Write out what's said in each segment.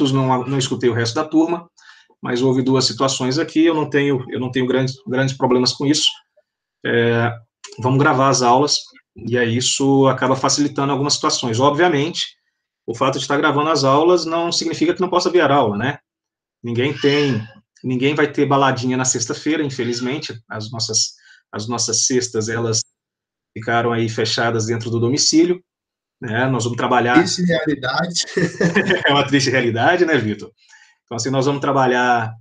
pontos, não escutei o resto da turma, mas houve duas situações aqui, eu não tenho grandes problemas com isso. Vamos gravar as aulas, e aí isso acaba facilitando algumas situações. Obviamente, o fato de estar gravando as aulas não significa que não possa ver a aula, né? Ninguém vai ter baladinha na sexta-feira, infelizmente, as nossas cestas, elas ficaram aí fechadas dentro do domicílio, né? Nós vamos trabalhar... Triste realidade. É uma triste realidade, né, Vitor? Então, assim, nós vamos trabalhar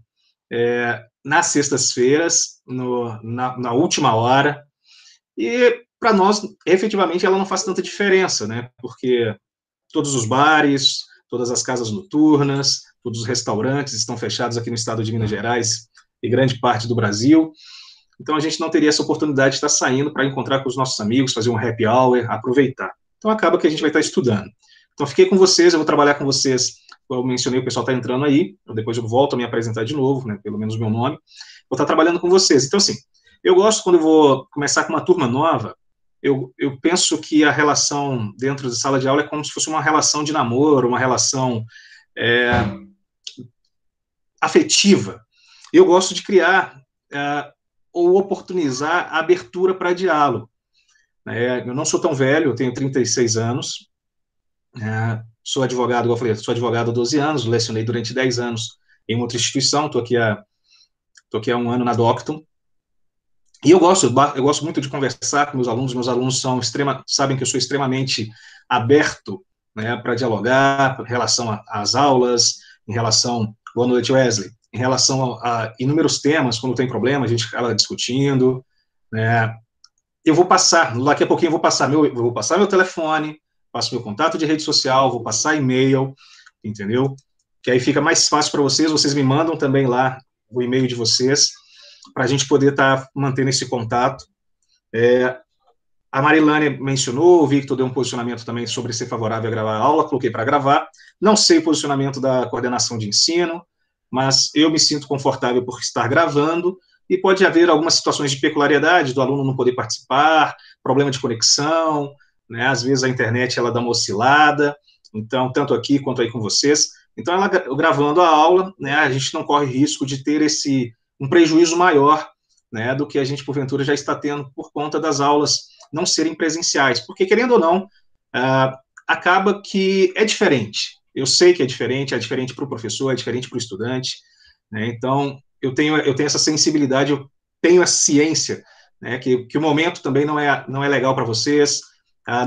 nas sextas-feiras, na última hora, e para nós, efetivamente, ela não faz tanta diferença, né? Porque todos os bares, todas as casas noturnas, todos os restaurantes estão fechados aqui no estado de Minas Gerais e grande parte do Brasil. Então, a gente não teria essa oportunidade de estar saindo para encontrar com os nossos amigos, fazer um happy hour, aproveitar. Então, acaba que a gente vai estar estudando. Então, fiquei com vocês, eu vou trabalhar com vocês. Eu mencionei, o pessoal está entrando aí, depois eu volto a me apresentar de novo, né, pelo menos o meu nome. Vou estar trabalhando com vocês. Então, assim, eu gosto, quando eu vou começar com uma turma nova, eu penso que a relação dentro da sala de aula é como se fosse uma relação de namoro, uma relação afetiva. Eu gosto de criar ou oportunizar a abertura para diálogo. Eu não sou tão velho, eu tenho 36 anos, sou advogado, igual eu falei, sou advogado há 12 anos, lecionei durante 10 anos em uma outra instituição, estou aqui há um ano na Docton, e eu gosto muito de conversar com meus alunos sabem que eu sou extremamente aberto, né, para dialogar em relação às aulas, em relação, boa noite, Wesley, em relação a inúmeros temas, quando tem problema, a gente acaba discutindo, né. Eu vou passar, daqui a pouquinho eu vou passar meu telefone, passo meu contato de rede social, vou passar e-mail, entendeu? Que aí fica mais fácil para vocês me mandam também lá o e-mail de vocês, para a gente poder estar mantendo esse contato. A Marilane mencionou, o Victor deu um posicionamento também sobre ser favorável a gravar a aula, coloquei para gravar. Não sei o posicionamento da coordenação de ensino, mas eu me sinto confortável por estar gravando, e pode haver algumas situações de peculiaridade, do aluno não poder participar, problema de conexão, né, às vezes a internet ela dá uma oscilada, então, tanto aqui quanto aí com vocês. Então, gravando a aula, né, a gente não corre risco de ter um prejuízo maior, né, do que a gente, porventura, já está tendo por conta das aulas não serem presenciais, porque, querendo ou não, acaba que é diferente. Eu sei que é diferente para o professor, é diferente para o estudante, né, então, eu tenho essa sensibilidade, eu tenho essa ciência, né, que o momento também não é legal para vocês,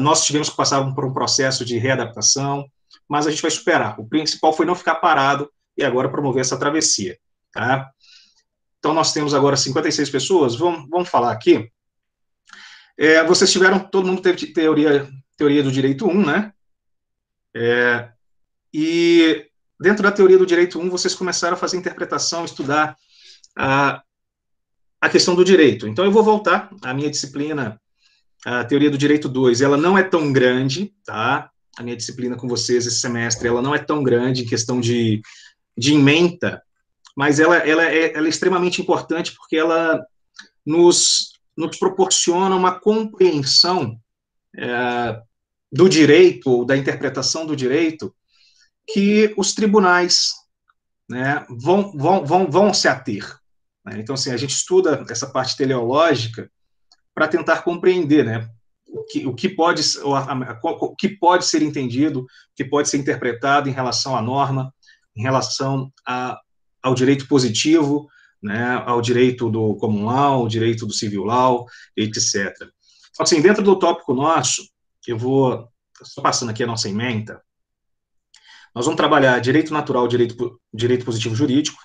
nós tivemos que passar por um processo de readaptação, mas a gente vai superar. O principal foi não ficar parado e agora promover essa travessia, tá? Então, nós temos agora 56 pessoas, vamos falar aqui. Vocês todo mundo teve teoria do direito 1, né? E dentro da teoria do direito 1, vocês começaram a fazer interpretação, estudar a questão do direito. Então, eu vou voltar à minha disciplina, a teoria do direito 2, ela não é tão grande, tá? A minha disciplina com vocês esse semestre, ela não é tão grande em questão de ementa, mas ela é extremamente importante porque ela nos proporciona uma compreensão do direito, ou da interpretação do direito, que os tribunais, né, vão se ater. Né? Então, assim, a gente estuda essa parte teleológica para tentar compreender, né, o que pode ser entendido, o que pode ser interpretado em relação à norma, em relação ao direito positivo, né, ao direito do common law, ao direito do civil law, etc. Assim, dentro do tópico nosso, eu vou, só passando aqui a nossa ementa, nós vamos trabalhar direito natural, direito positivo jurídico,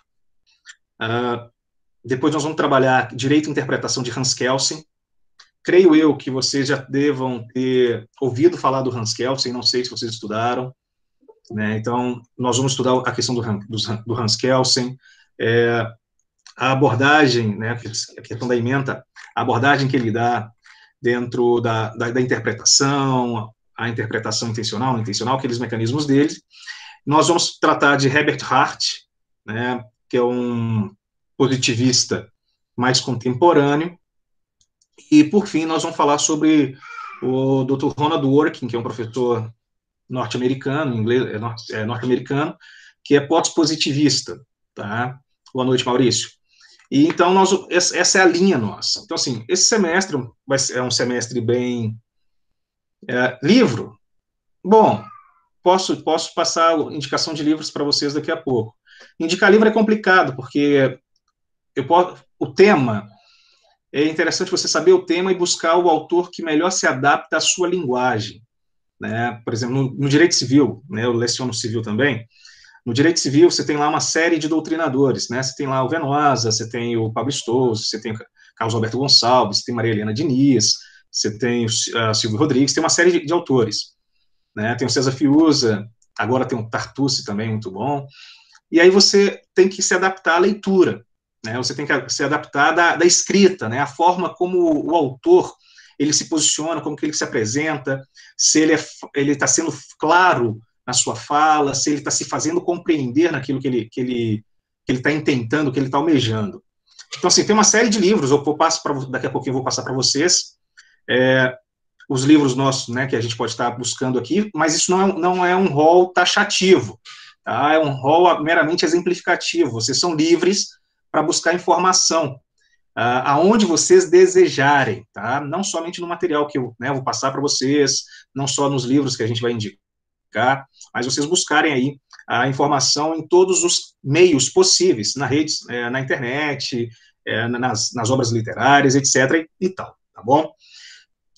depois nós vamos trabalhar direito e interpretação de Hans Kelsen. Creio eu que vocês já devam ter ouvido falar do Hans Kelsen, não sei se vocês estudaram, né? Então, nós vamos estudar a questão do Hans Kelsen, a abordagem, né, a questão da ementa, a abordagem que ele dá dentro da interpretação, a interpretação intencional, não intencional, aqueles mecanismos dele. Nós vamos tratar de Herbert Hart, né, que é um positivista mais contemporâneo, e, por fim, nós vamos falar sobre o Dr. Ronald Dworkin, que é um professor norte-americano, norte-americano, que é pós-positivista, tá? Boa noite, Maurício. E então, essa é a linha nossa. Então, assim, esse semestre é um semestre bem... livro? Bom, posso passar indicação de livros para vocês daqui a pouco. Indicar livro é complicado, porque o tema, é interessante você saber o tema e buscar o autor que melhor se adapta à sua linguagem. Né? Por exemplo, no direito civil, né, eu leciono civil também, no direito civil você tem lá uma série de doutrinadores, né? Você tem lá o Venosa, você tem o Pablo Stosso, você tem o Carlos Alberto Gonçalves, você tem Maria Helena Diniz, você tem o Silvio Rodrigues, tem uma série de autores. Né? Tem o César Fiuza, agora tem o Tartucci também, muito bom. E aí você tem que se adaptar à leitura, né? Você tem que se adaptar da escrita, né? A forma como o autor ele se posiciona, como que ele se apresenta, se ele está sendo claro na sua fala, se ele está se fazendo compreender naquilo que ele está intentando, que ele está almejando. Então, assim, tem uma série de livros, daqui a pouquinho eu vou passar para vocês, os livros nossos, né, que a gente pode estar buscando aqui, mas isso não é um rol taxativo, tá? É um rol meramente exemplificativo. Vocês são livres para buscar informação aonde vocês desejarem, tá? Não somente no material que eu vou passar para vocês, não só nos livros que a gente vai indicar, mas vocês buscarem aí a informação em todos os meios possíveis, na rede, na internet, nas obras literárias, etc. e tal, tá bom?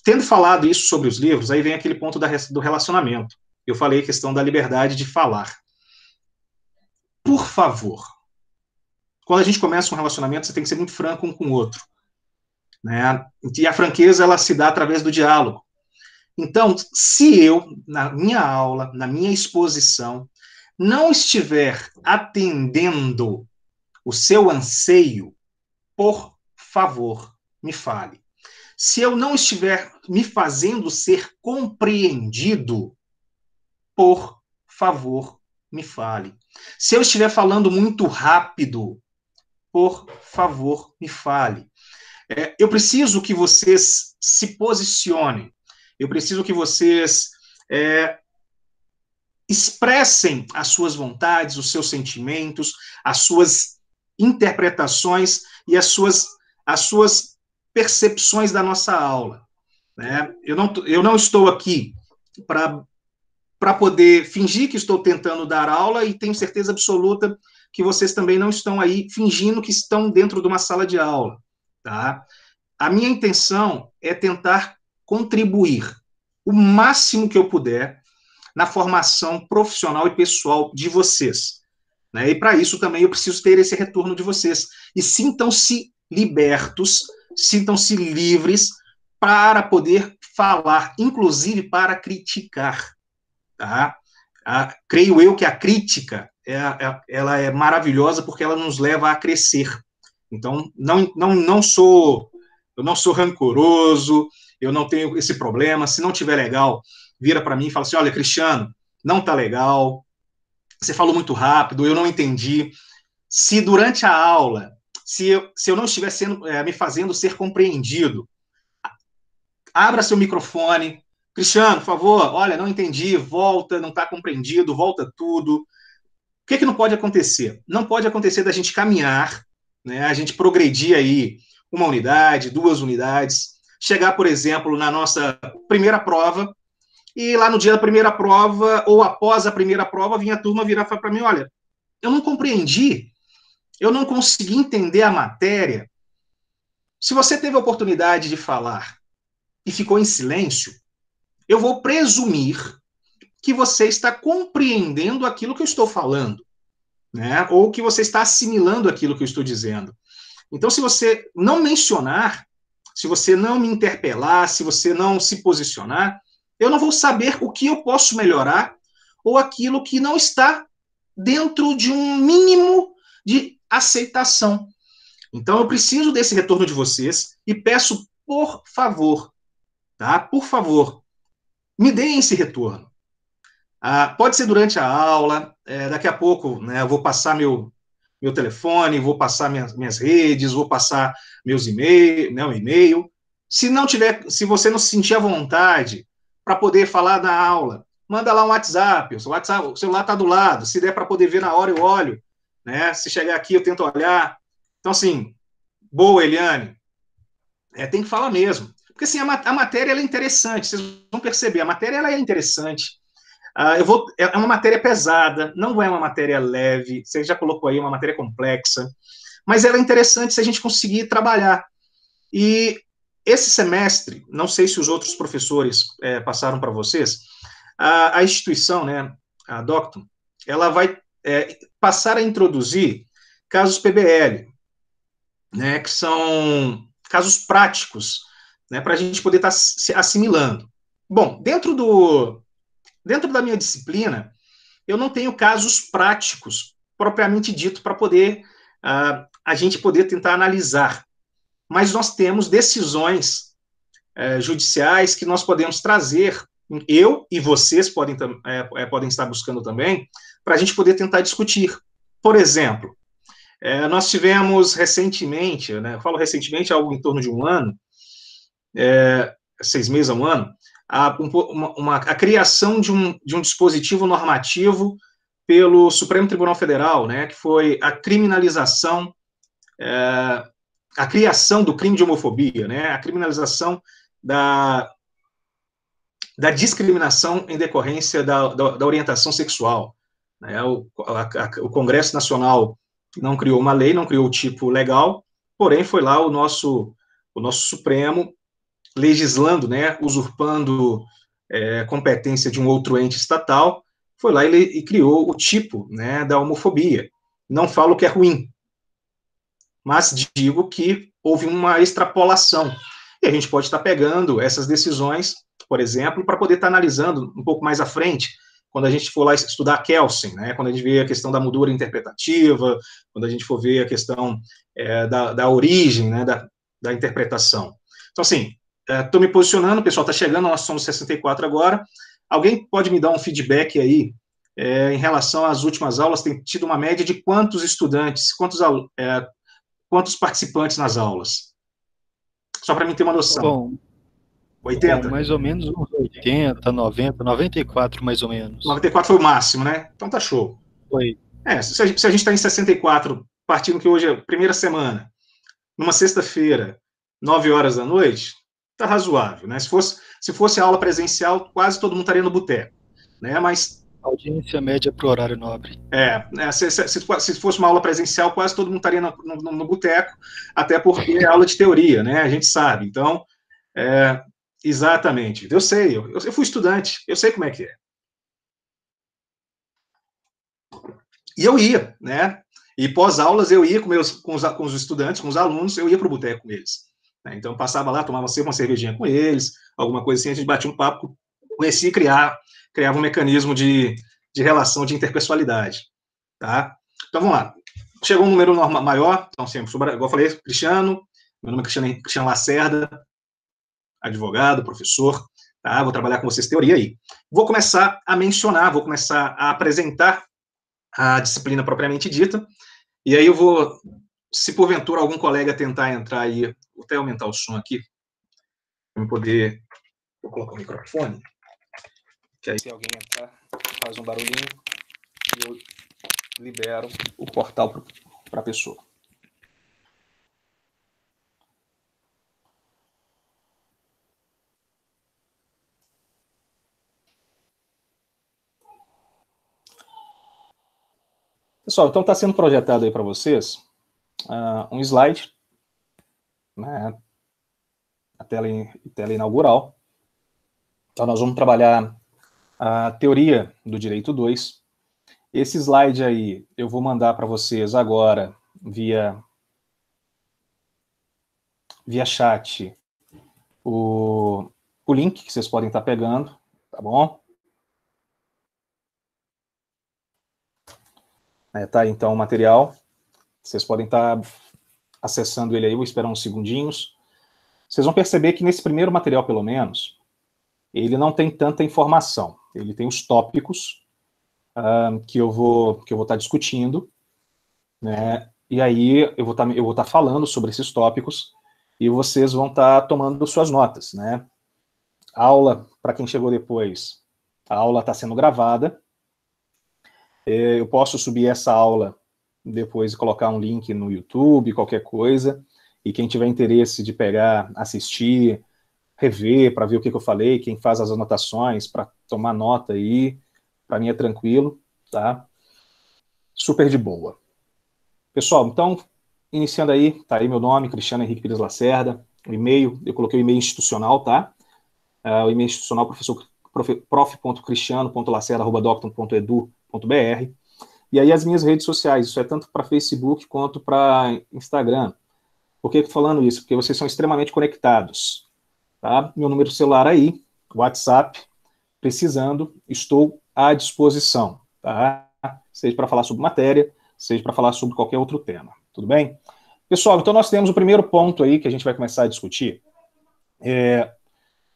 Tendo falado isso sobre os livros, aí vem aquele ponto do relacionamento. Eu falei a questão da liberdade de falar. Por favor, quando a gente começa um relacionamento, você tem que ser muito franco um com o outro. Né? E a franqueza, ela se dá através do diálogo. Então, se eu, na minha aula, na minha exposição, não estiver atendendo o seu anseio, por favor, me fale. Se eu não estiver me fazendo ser compreendido, por favor, me fale. Se eu estiver falando muito rápido, por favor, me fale. Eu preciso que vocês se posicionem. Eu preciso que vocês expressem as suas vontades, os seus sentimentos, as suas interpretações e as suas percepções da nossa aula. Né? Eu não estou aqui para poder fingir que estou tentando dar aula e tenho certeza absoluta que vocês também não estão aí fingindo que estão dentro de uma sala de aula. Tá? A minha intenção é tentar contribuir o máximo que eu puder na formação profissional e pessoal de vocês. Né? E para isso também eu preciso ter esse retorno de vocês. E sintam-se libertos, sintam-se livres para poder falar, inclusive para criticar. Tá? Creio eu que a crítica ela é maravilhosa porque ela nos leva a crescer. Então, eu não sou rancoroso, eu não tenho esse problema. Se não tiver legal, vira para mim e fala assim, olha, Cristiano, não tá legal, você falou muito rápido, eu não entendi. Se durante a aula, se eu não estiver me fazendo ser compreendido, abra seu microfone, Cristiano, por favor, olha, não entendi, volta, não está compreendido, volta tudo. O que não pode acontecer? Não pode acontecer da gente caminhar, né, a gente progredir aí 1 unidade, 2 unidades, chegar, por exemplo, na nossa primeira prova, e lá no dia da primeira prova, ou após a primeira prova, vinha a turma virar para mim, olha, eu não compreendi, eu não consegui entender a matéria. Se você teve a oportunidade de falar e ficou em silêncio, eu vou presumir que você está compreendendo aquilo que eu estou falando, né? Ou que você está assimilando aquilo que eu estou dizendo. Então, se você não mencionar, se você não me interpelar, se você não se posicionar, eu não vou saber o que eu posso melhorar ou aquilo que não está dentro de um mínimo de aceitação. Então, eu preciso desse retorno de vocês e peço, por favor, tá? Por favor, me deem esse retorno. Pode ser durante a aula, daqui a pouco, né, eu vou passar meu telefone, vou passar minhas redes, vou passar meus meu e-mail. Se você não se sentir à vontade para poder falar na aula, manda lá um WhatsApp, o celular está do lado, se der para poder ver na hora, eu olho, né? Se chegar aqui, eu tento olhar. Então, assim, boa, Eliane, tem que falar mesmo. Porque, assim, a matéria ela é interessante, vocês vão perceber, a matéria ela é interessante. É uma matéria pesada, não é uma matéria leve, você já colocou aí uma matéria complexa, mas ela é interessante se a gente conseguir trabalhar. E esse semestre, não sei se os outros professores passaram para vocês, a instituição, né, a Docton, ela vai passar a introduzir casos PBL, né, que são casos práticos, né, para a gente poder estar se assimilando. Bom, dentro da minha disciplina, eu não tenho casos práticos, propriamente dito, para poder a gente poder tentar analisar. Mas nós temos decisões judiciais que nós podemos trazer, eu e vocês podem estar buscando também, para a gente poder tentar discutir. Por exemplo, nós tivemos recentemente, né, eu falo recentemente, algo em torno de um ano, 6 meses a um ano, a criação de um dispositivo normativo pelo Supremo Tribunal Federal, né, que foi a criminalização, a criação do crime de homofobia, né, a criminalização da discriminação em decorrência da orientação sexual. Né, o Congresso Nacional não criou uma lei, não criou o tipo legal, porém foi lá o nosso Supremo legislando, né, usurpando competência de um outro ente estatal, foi lá e criou o tipo, né, da homofobia. Não falo que é ruim, mas digo que houve uma extrapolação. E a gente pode estar pegando essas decisões, por exemplo, para poder estar analisando um pouco mais à frente, quando a gente for lá estudar a Kelsen, né, quando a gente vê a questão da moldura interpretativa, quando a gente for ver a questão da origem, né, da interpretação. Então, assim, estou me posicionando, o pessoal está chegando, nós somos 64 agora. Alguém pode me dar um feedback aí em relação às últimas aulas? Tem tido uma média de quantos estudantes, quantos participantes nas aulas? Só para mim ter uma noção. Bom, 80? Bom, mais ou menos uns 80, 90, 94 mais ou menos. 94 foi o máximo, né? Então tá show. Foi. Se a gente está em 64, partindo que hoje é a primeira semana, numa sexta-feira, 9 horas da noite, tá razoável, né? Se fosse aula presencial, quase todo mundo estaria no boteco, né? Mas audiência média para o horário nobre. Se fosse uma aula presencial, quase todo mundo estaria no boteco, até porque é aula de teoria, né? A gente sabe. Então, exatamente. Eu sei, eu fui estudante, eu sei como é que é. E eu ia, né? E pós-aulas eu ia com os estudantes, com os alunos, eu ia para o boteco com eles. Né? Então, passava lá, tomava sempre uma cervejinha com eles, alguma coisa assim, a gente batia um papo, conhecia e criava um mecanismo de relação de interpessoalidade. Tá? Então, vamos lá. Chegou um número maior, então, sempre, igual eu falei, Cristiano, meu nome é Cristiano Lacerda, advogado, professor, tá? Vou trabalhar com vocês teoria aí. Vou começar a mencionar, vou começar a apresentar a disciplina propriamente dita, e aí eu vou, se porventura algum colega tentar entrar aí, vou até aumentar o som aqui, para poder, vou colocar o microfone, que aí se alguém entrar, faz um barulhinho, e eu libero o portal para a pessoa. Pessoal, então está sendo projetado aí para vocês um slide, né, a tela inaugural. Então nós vamos trabalhar a teoria do direito 2. Esse slide aí eu vou mandar para vocês agora via chat o link que vocês podem estar pegando, tá bom? Tá aí então o material. Vocês podem estar acessando ele aí, vou esperar uns segundinhos. Vocês vão perceber que nesse primeiro material, pelo menos, ele não tem tanta informação. Ele tem os tópicos que eu vou estar discutindo, né? E aí eu vou estar falando sobre esses tópicos e vocês vão estar tomando suas notas, né? Aula, para quem chegou depois, A aula está sendo gravada. Eu posso subir essa aula depois e colocar um link no YouTube, qualquer coisa. E quem tiver interesse de pegar, assistir, rever, para ver o que eu falei, quem faz as anotações, para tomar nota aí, para mim é tranquilo, tá? Super de boa. Pessoal, então, iniciando aí, tá aí meu nome, Cristiano Henrique Pires Lacerda, o e-mail, eu coloquei o e-mail institucional, tá? O e-mail institucional, prof.cristiano.lacerda@docton.edu.br. E aí as minhas redes sociais, isso é tanto para Facebook quanto para Instagram. Por que eu tô falando isso? Porque vocês são extremamente conectados, tá? Meu número celular aí, WhatsApp, precisando, estou à disposição, tá? Seja para falar sobre matéria, seja para falar sobre qualquer outro tema, tudo bem? Pessoal, então nós temos o primeiro ponto aí que a gente vai começar a discutir.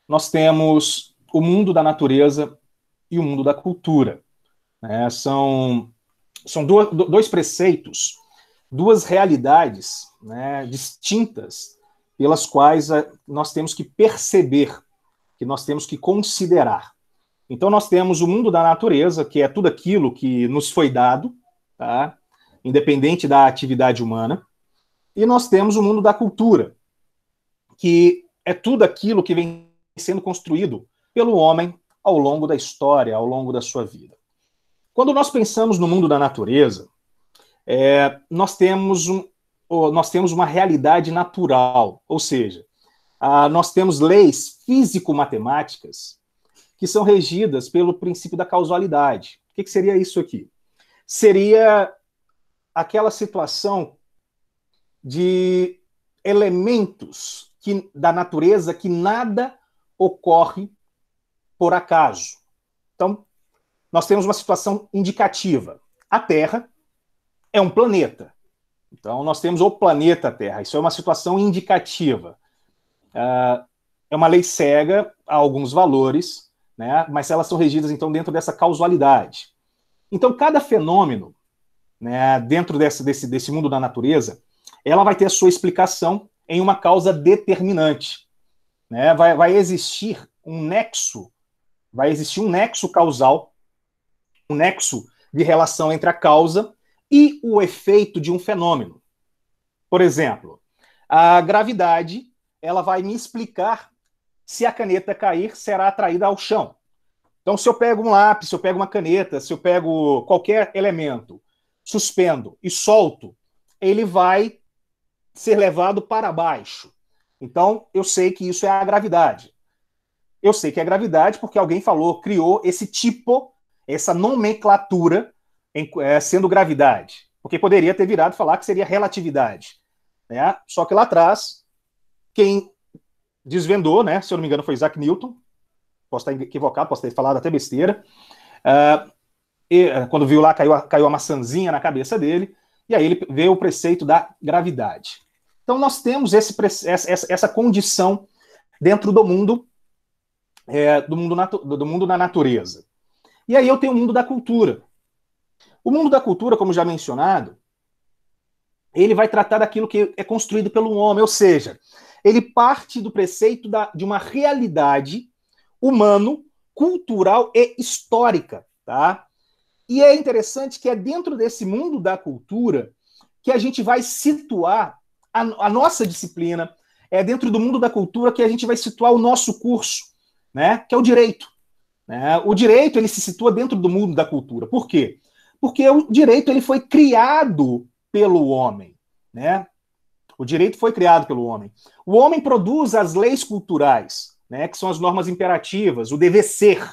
Nós temos o mundo da natureza e o mundo da cultura, né? São dois preceitos, duas realidades, né, distintas, pelas quais nós temos que perceber, que nós temos que considerar. Então nós temos o mundo da natureza, que é tudo aquilo que nos foi dado, tá? Independente da atividade humana, e nós temos o mundo da cultura, que é tudo aquilo que vem sendo construído pelo homem ao longo da história, ao longo da sua vida. Quando nós pensamos no mundo da natureza, nós temos uma realidade natural, ou seja, nós temos leis físico-matemáticas que são regidas pelo princípio da causalidade. O que seria isso aqui? Seria aquela situação de elementos da natureza que nada ocorre por acaso. Então, nós temos uma situação indicativa. A Terra é um planeta. Então, nós temos o planeta Terra. Isso é uma situação indicativa. É uma lei cega a alguns valores, né, mas elas são regidas, então, dentro dessa causalidade. Então, cada fenômeno, né, dentro desse mundo da natureza, ela vai ter a sua explicação em uma causa determinante. Né? Vai existir um nexo causal, um nexo de relação entre a causa e o efeito de um fenômeno. Por exemplo, a gravidade, ela vai me explicar se a caneta cair, será atraída ao chão. Então, se eu pego um lápis, se eu pego uma caneta, se eu pego qualquer elemento, suspendo e solto, ele vai ser levado para baixo. Então, eu sei que isso é a gravidade. Eu sei que é gravidade porque alguém criou esse tipo, essa nomenclatura sendo gravidade. Porque poderia ter virado falar que seria relatividade. Né? Só que lá atrás, quem desvendou, né, se eu não me engano foi Isaac Newton, posso estar equivocado, posso ter falado até besteira, quando viu lá, caiu a maçãzinha na cabeça dele, e aí ele veio o preceito da gravidade. Então nós temos essa condição dentro do mundo da natureza. E aí eu tenho o mundo da cultura. O mundo da cultura, como já mencionado, ele vai tratar daquilo que é construído pelo homem, ou seja, ele parte do preceito de uma realidade humano, cultural e histórica, tá? E é interessante que é dentro desse mundo da cultura que a gente vai situar a nossa disciplina, é dentro do mundo da cultura que a gente vai situar o nosso curso, né? Que é o direito. Né? O direito, ele se situa dentro do mundo da cultura. Por quê? Porque o direito, ele foi criado pelo homem, né? O direito foi criado pelo homem. O homem produz as leis culturais, né, que são as normas imperativas, o dever ser.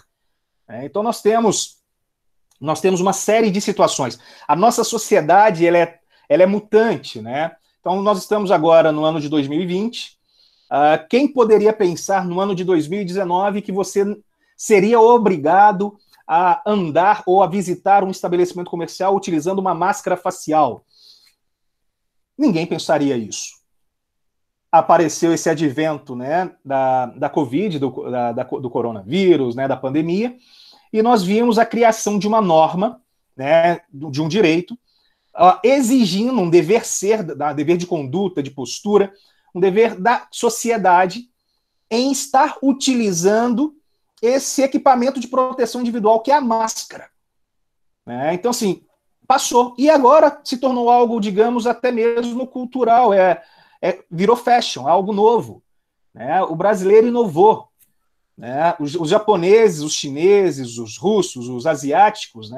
Né? Então nós temos uma série de situações. A nossa sociedade ela é mutante, né? Então nós estamos agora no ano de 2020. Quem poderia pensar no ano de 2019 que você seria obrigado a andar ou a visitar um estabelecimento comercial utilizando uma máscara facial? Ninguém pensaria isso. Apareceu esse advento, né, da Covid, do coronavírus, né, da pandemia, e nós vimos a criação de uma norma, né, de um direito, exigindo um dever ser, dever de conduta, de postura, um dever da sociedade em estar utilizando esse equipamento de proteção individual, que é a máscara. Então, assim, passou. E agora se tornou algo, digamos, até mesmo cultural. Virou fashion, algo novo. O brasileiro inovou. Os japoneses, os chineses, os russos, os asiáticos,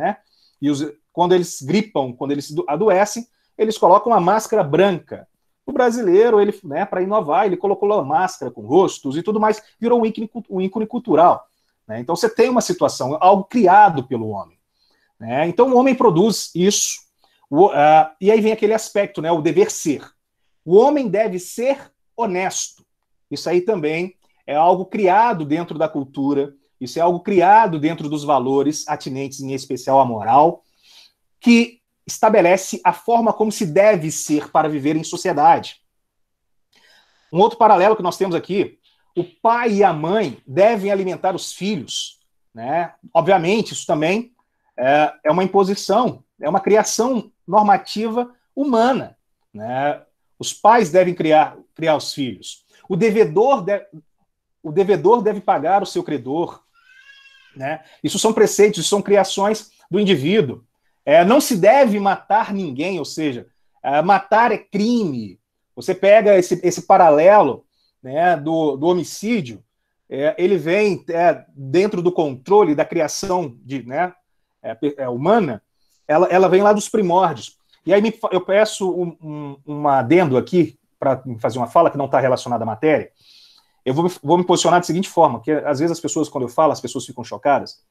quando eles gripam, quando eles adoecem, eles colocam a máscara branca. O brasileiro, ele, para inovar, ele colocou a máscara com rostos e tudo mais, virou um ícone cultural. Então você tem uma situação, algo criado pelo homem. Então o homem produz isso, e aí vem aquele aspecto, o dever ser. O homem deve ser honesto. Isso aí também é algo criado dentro da cultura, isso é algo criado dentro dos valores atinentes, em especial à moral, que estabelece a forma como se deve ser para viver em sociedade. Um outro paralelo que nós temos aqui, o pai e a mãe devem alimentar os filhos. Obviamente, isso também é uma imposição, é uma criação normativa humana. Os pais devem criar os filhos. O devedor deve pagar o seu credor. Isso são preceitos, isso são criações do indivíduo. Não se deve matar ninguém, ou seja, matar é crime. Você pega esse paralelo do homicídio, ele vem dentro do controle da criação humana, ela vem lá dos primórdios. E aí eu peço um adendo aqui, para fazer uma fala que não está relacionada à matéria. Eu vou me posicionar da seguinte forma, que às vezes as pessoas, quando eu falo, as pessoas ficam chocadas.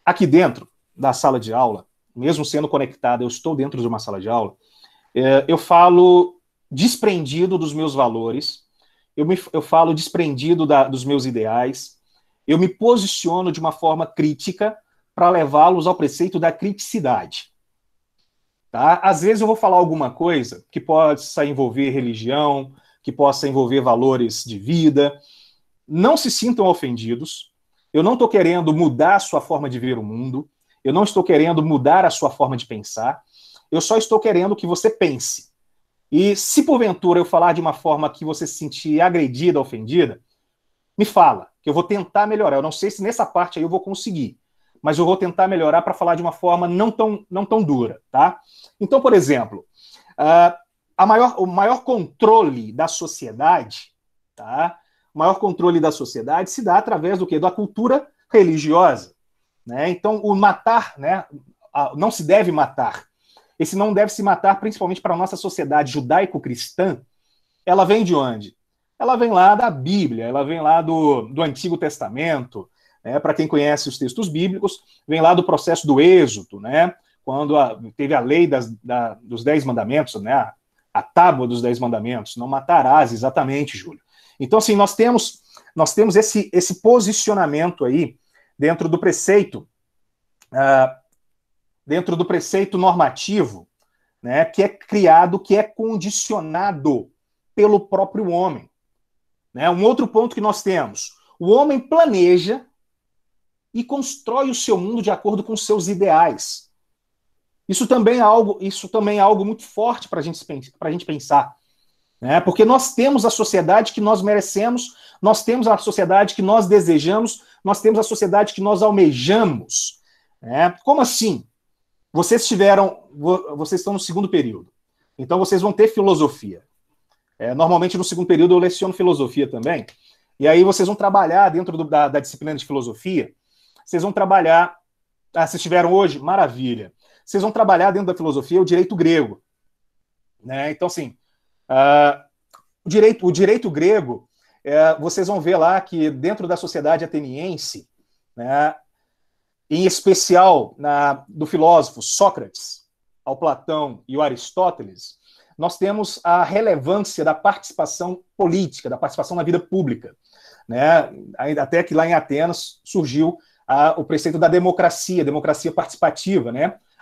Aqui dentro da sala de aula, mesmo sendo conectado, eu estou dentro de uma sala de aula, eu falo desprendido dos meus valores, eu falo desprendido dos meus ideais, eu me posiciono de uma forma crítica para levá-los ao preceito da criticidade. Às vezes eu vou falar alguma coisa que possa envolver religião, que possa envolver valores de vida. Não se sintam ofendidos. Eu não estou querendo mudar a sua forma de ver o mundo. Eu não estou querendo mudar a sua forma de pensar. Eu só estou querendo que você pense. E se porventura eu falar de uma forma que você se sentir agredida, ofendida, me fala, que eu vou tentar melhorar. Eu não sei se nessa parte aí eu vou conseguir, mas eu vou tentar melhorar para falar de uma forma não tão dura, tá? Então, por exemplo, o maior controle da sociedade, tá? O maior controle da sociedade se dá através do quê? Da cultura religiosa. Então, o matar, não se deve matar. Esse não deve se matar, principalmente para a nossa sociedade judaico-cristã, ela vem de onde? Ela vem lá da Bíblia, ela vem lá do Antigo Testamento, para quem conhece os textos bíblicos, vem lá do processo do Êxodo, quando teve a lei dos 10 mandamentos, a tábua dos 10 mandamentos, não matarás, exatamente, Júlio. Então, assim, nós temos esse posicionamento aí dentro do preceito normativo, que é criado, que é condicionado pelo próprio homem. Um outro ponto que nós temos, o homem planeja e constrói o seu mundo de acordo com seus ideais. Isso também é algo muito forte para a gente pensar. Porque nós temos a sociedade que nós merecemos, nós temos a sociedade que nós desejamos, nós temos a sociedade que nós almejamos. Como assim? Vocês estão no segundo período, então vocês vão ter filosofia. Normalmente no segundo período eu leciono filosofia também, e aí vocês vão trabalhar dentro da disciplina de filosofia, vocês vão trabalhar, vocês tiveram hoje, maravilha, vocês vão trabalhar dentro da filosofia o direito grego. Então, assim, o direito grego, vocês vão ver lá que dentro da sociedade ateniense, em especial do filósofo Sócrates, ao Platão e o Aristóteles, nós temos a relevância da participação política, da participação na vida pública. Até que lá em Atenas surgiu o preceito da democracia participativa,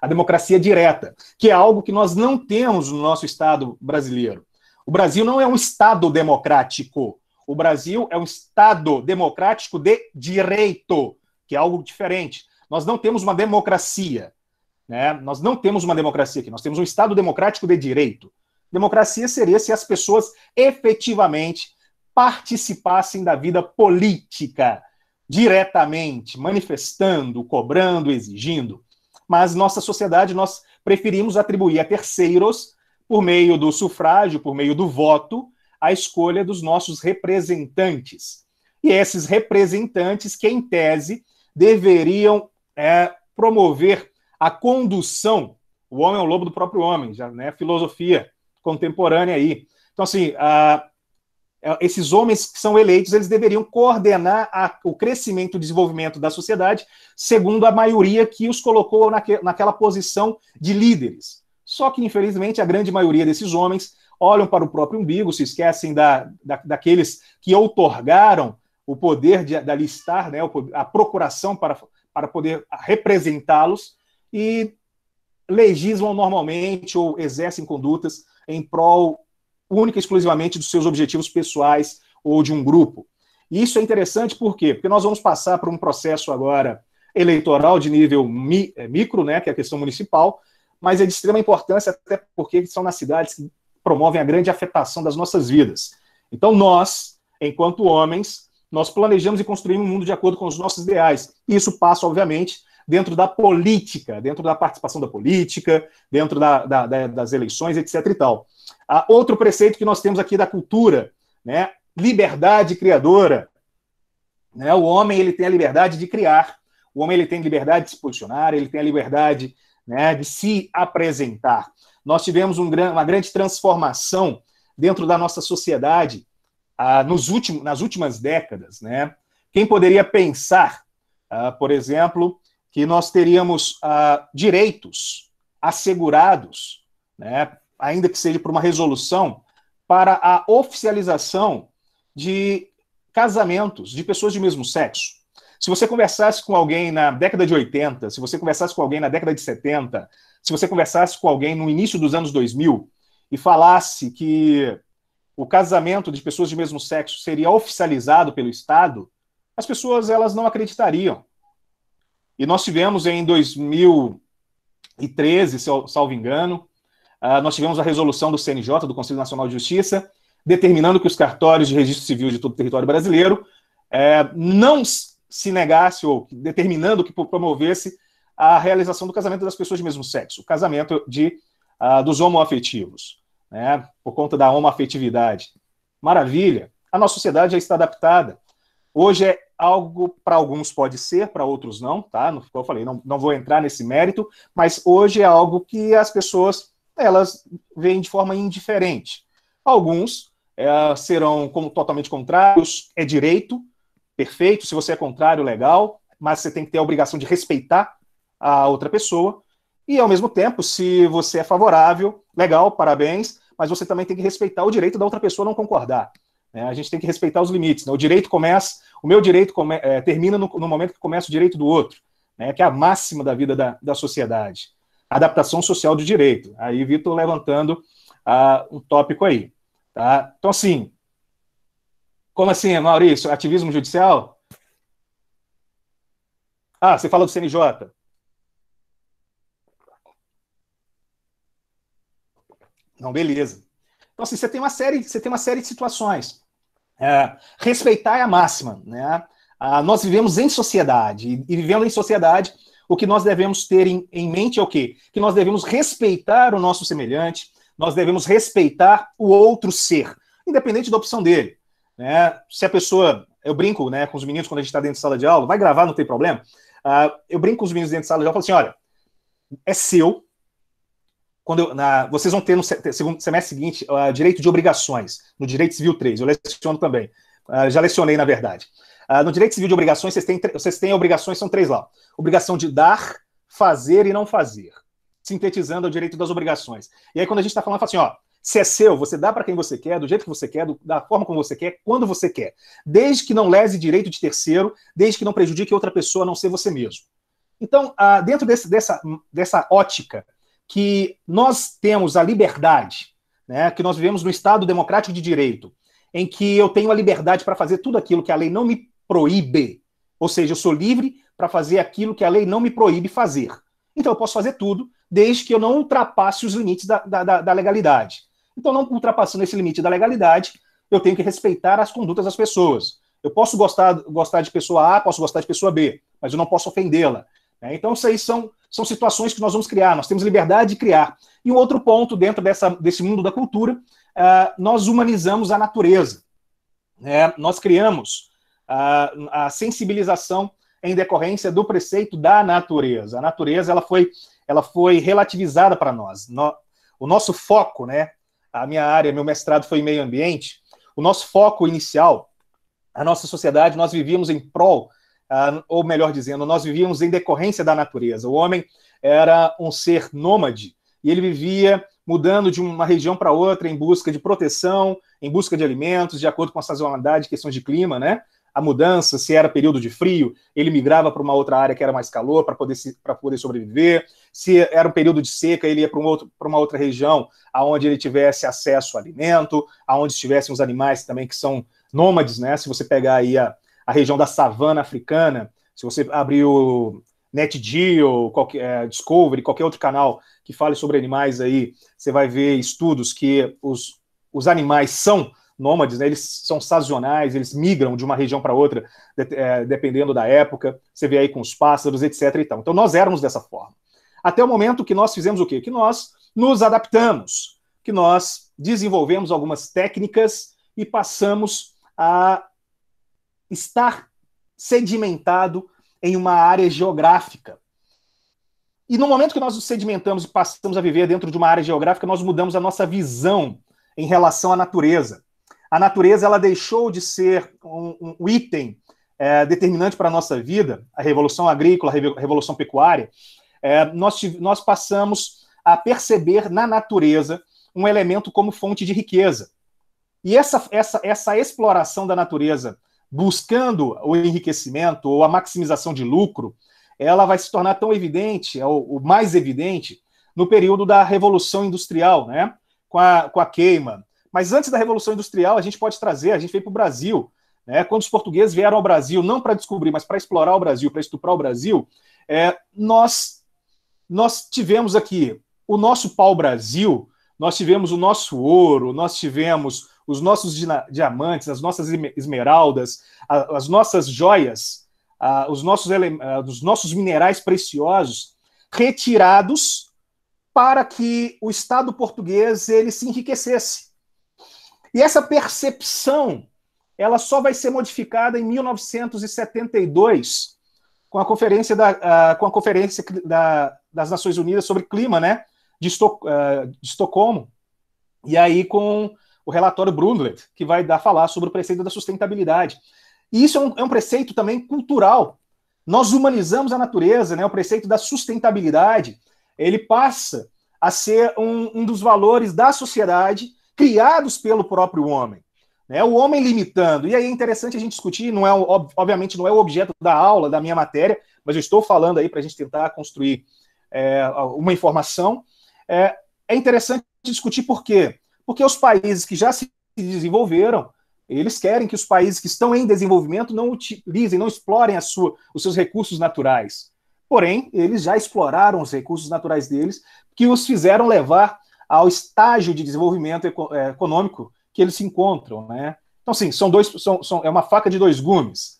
a democracia direta, que é algo que nós não temos no nosso Estado brasileiro. O Brasil não é um Estado democrático. O Brasil é um Estado democrático de direito, que é algo diferente. Nós não temos uma democracia. Nós não temos uma democracia aqui. Nós temos um Estado democrático de direito. Democracia seria se as pessoas efetivamente participassem da vida política. diretamente manifestando, cobrando, exigindo, mas nossa sociedade nós preferimos atribuir a terceiros, por meio do sufrágio, por meio do voto, a escolha dos nossos representantes. E esses representantes que, em tese, deveriam promover a condução. O homem é o lobo do próprio homem, já, né? Filosofia contemporânea aí. Então, assim, esses homens que são eleitos, eles deveriam coordenar o crescimento e desenvolvimento da sociedade, segundo a maioria que os colocou naquela posição de líderes. Só que, infelizmente, a grande maioria desses homens olham para o próprio umbigo, se esquecem daqueles que outorgaram o poder de alistar, né, a procuração para poder representá-los, e legislam normalmente ou exercem condutas em prol única e exclusivamente dos seus objetivos pessoais ou de um grupo. E isso é interessante por quê? Porque nós vamos passar por um processo agora eleitoral de nível micro, né, que é a questão municipal, mas é de extrema importância até porque são nas cidades que promovem a grande afetação das nossas vidas. Então nós, enquanto homens, nós planejamos e construímos um mundo de acordo com os nossos ideais. E isso passa, obviamente, dentro da política, dentro da participação da política, dentro das eleições, etc. e tal. Outro preceito que nós temos aqui da cultura, né? Liberdade criadora. Né? O homem ele tem a liberdade de criar, o homem ele tem liberdade de se posicionar, ele tem a liberdade, né, de se apresentar. Nós tivemos uma grande transformação dentro da nossa sociedade nas últimas décadas. Né? Quem poderia pensar, por exemplo, que nós teríamos direitos assegurados, né, ainda que seja por uma resolução, para a oficialização de casamentos de pessoas de mesmo sexo. Se você conversasse com alguém na década de 80, se você conversasse com alguém na década de 70, se você conversasse com alguém no início dos anos 2000 e falasse que o casamento de pessoas de mesmo sexo seria oficializado pelo Estado, as pessoas elas não acreditariam. E nós tivemos em 2013, salvo engano, nós tivemos a resolução do CNJ, do Conselho Nacional de Justiça, determinando que os cartórios de registro civil de todo o território brasileiro não se negasse, ou determinando que promovesse a realização do casamento das pessoas de mesmo sexo, o casamento dos homoafetivos, né, por conta da homoafetividade. Maravilha! A nossa sociedade já está adaptada. Hoje é algo, para alguns pode ser, para outros não, tá? Como eu falei, não vou entrar nesse mérito, mas hoje é algo que as pessoas elas veem de forma indiferente. Alguns serão totalmente contrários, é direito, perfeito, se você é contrário, legal, mas você tem que ter a obrigação de respeitar a outra pessoa, e ao mesmo tempo, se você é favorável, legal, parabéns, mas você também tem que respeitar o direito da outra pessoa não concordar. Né? A gente tem que respeitar os limites. Né? O meu direito termina no momento que começa o direito do outro, né? Que é a máxima da vida da sociedade. Adaptação social do direito. Aí, Vitor levantando um tópico aí. Tá? Então, assim, como assim, Maurício? Ativismo judicial? Você fala do CNJ. Não, beleza. Então, assim, você tem uma série de situações. Respeitar é a máxima. Né? Nós vivemos em sociedade, e vivendo em sociedade, o que nós devemos ter em mente é o quê? Que nós devemos respeitar o nosso semelhante, nós devemos respeitar o outro ser, independente da opção dele. Né? Se a pessoa... Eu brinco, né, com os meninos quando a gente está dentro de sala de aula, vai gravar, não tem problema. Eu brinco com os meninos dentro de sala de aula e falo assim, olha, é seu. Vocês vão ter no segundo semestre seguinte direito de obrigações, no Direito Civil 3, eu leciono também. Já lecionei, na verdade. No Direito Civil de Obrigações, vocês têm obrigações, são 3 lá. Obrigação de dar, fazer e não fazer. Sintetizando o direito das obrigações. E aí, quando a gente está falando, fala assim, ó, se é seu, você dá para quem você quer, do jeito que você quer, da forma como você quer, quando você quer. Desde que não lese direito de terceiro, desde que não prejudique outra pessoa, a não ser você mesmo. Então, dentro dessa ótica, que nós temos a liberdade, né, que nós vivemos no Estado democrático de direito, em que eu tenho a liberdade para fazer tudo aquilo que a lei não me proíbe, ou seja, eu sou livre para fazer aquilo que a lei não me proíbe fazer. Então eu posso fazer tudo, desde que eu não ultrapasse os limites da legalidade. Então, não ultrapassando esse limite da legalidade, eu tenho que respeitar as condutas das pessoas. Eu posso gostar de pessoa A, posso gostar de pessoa B, mas eu não posso ofendê-la. Então, isso aí são situações que nós vamos criar, nós temos liberdade de criar. E um outro ponto dentro desse mundo da cultura, nós humanizamos a natureza. Nós criamos a sensibilização em decorrência do preceito da natureza. A natureza ela foi relativizada para nós. O nosso foco, a minha área, meu mestrado foi em meio ambiente, o nosso foco inicial, a nossa sociedade, nós vivíamos em prol, ou melhor dizendo, nós vivíamos em decorrência da natureza. O homem era um ser nômade, e ele vivia mudando de uma região para outra em busca de proteção, em busca de alimentos, de acordo com a sazonalidade, questões de clima, A mudança, se era período de frio, ele migrava para uma outra área que era mais calor para poder sobreviver. Se era um período de seca, ele ia para uma outra região onde ele tivesse acesso a alimento, onde estivessem os animais também que são nômades, Se você pegar aí a região da savana africana, se você abrir o NetGeo, Discovery, qualquer outro canal que fale sobre animais aí, você vai ver estudos que os animais são nômades, eles são sazonais, eles migram de uma região para outra, dependendo da época. Você vê aí com os pássaros, etc. e tal. Então, nós éramos dessa forma. Até o momento que nós fizemos o quê? Que nós nos adaptamos, que nós desenvolvemos algumas técnicas e passamos a estar sedimentado em uma área geográfica. E no momento que nós nos sedimentamos e passamos a viver dentro de uma área geográfica, nós mudamos a nossa visão em relação à natureza. A natureza ela deixou de ser um item determinante para a nossa vida, a revolução agrícola, a revolução pecuária. Nós passamos a perceber na natureza um elemento como fonte de riqueza. E essa exploração da natureza, buscando o enriquecimento ou a maximização de lucro, ela vai se tornar tão evidente, ou mais evidente, no período da Revolução Industrial, com a queima. Mas antes da Revolução Industrial, a gente veio para o Brasil, quando os portugueses vieram ao Brasil, não para descobrir, mas para explorar o Brasil, para estuprar o Brasil, nós tivemos aqui o nosso pau-brasil, nós tivemos o nosso ouro, nós tivemos os nossos diamantes, as nossas esmeraldas, as nossas joias, os nossos minerais preciosos retirados para que o Estado português ele se enriquecesse. E essa percepção ela só vai ser modificada em 1972 com a conferência das Nações Unidas sobre clima, de Estocolmo, e aí com o relatório Brundtland, que vai falar sobre o preceito da sustentabilidade. E isso é um preceito também cultural. Nós humanizamos a natureza, o preceito da sustentabilidade, ele passa a ser um dos valores da sociedade criados pelo próprio homem. O homem limitando. E aí é interessante a gente discutir, obviamente não é o objeto da aula, da minha matéria, mas eu estou falando aí para a gente tentar construir uma informação. É interessante discutir por quê? Porque os países que já se desenvolveram, eles querem que os países que estão em desenvolvimento não utilizem, não explorem os seus recursos naturais. Porém, eles já exploraram os recursos naturais deles, que os fizeram levar ao estágio de desenvolvimento econômico que eles se encontram. Então, sim, é uma faca de dois gumes.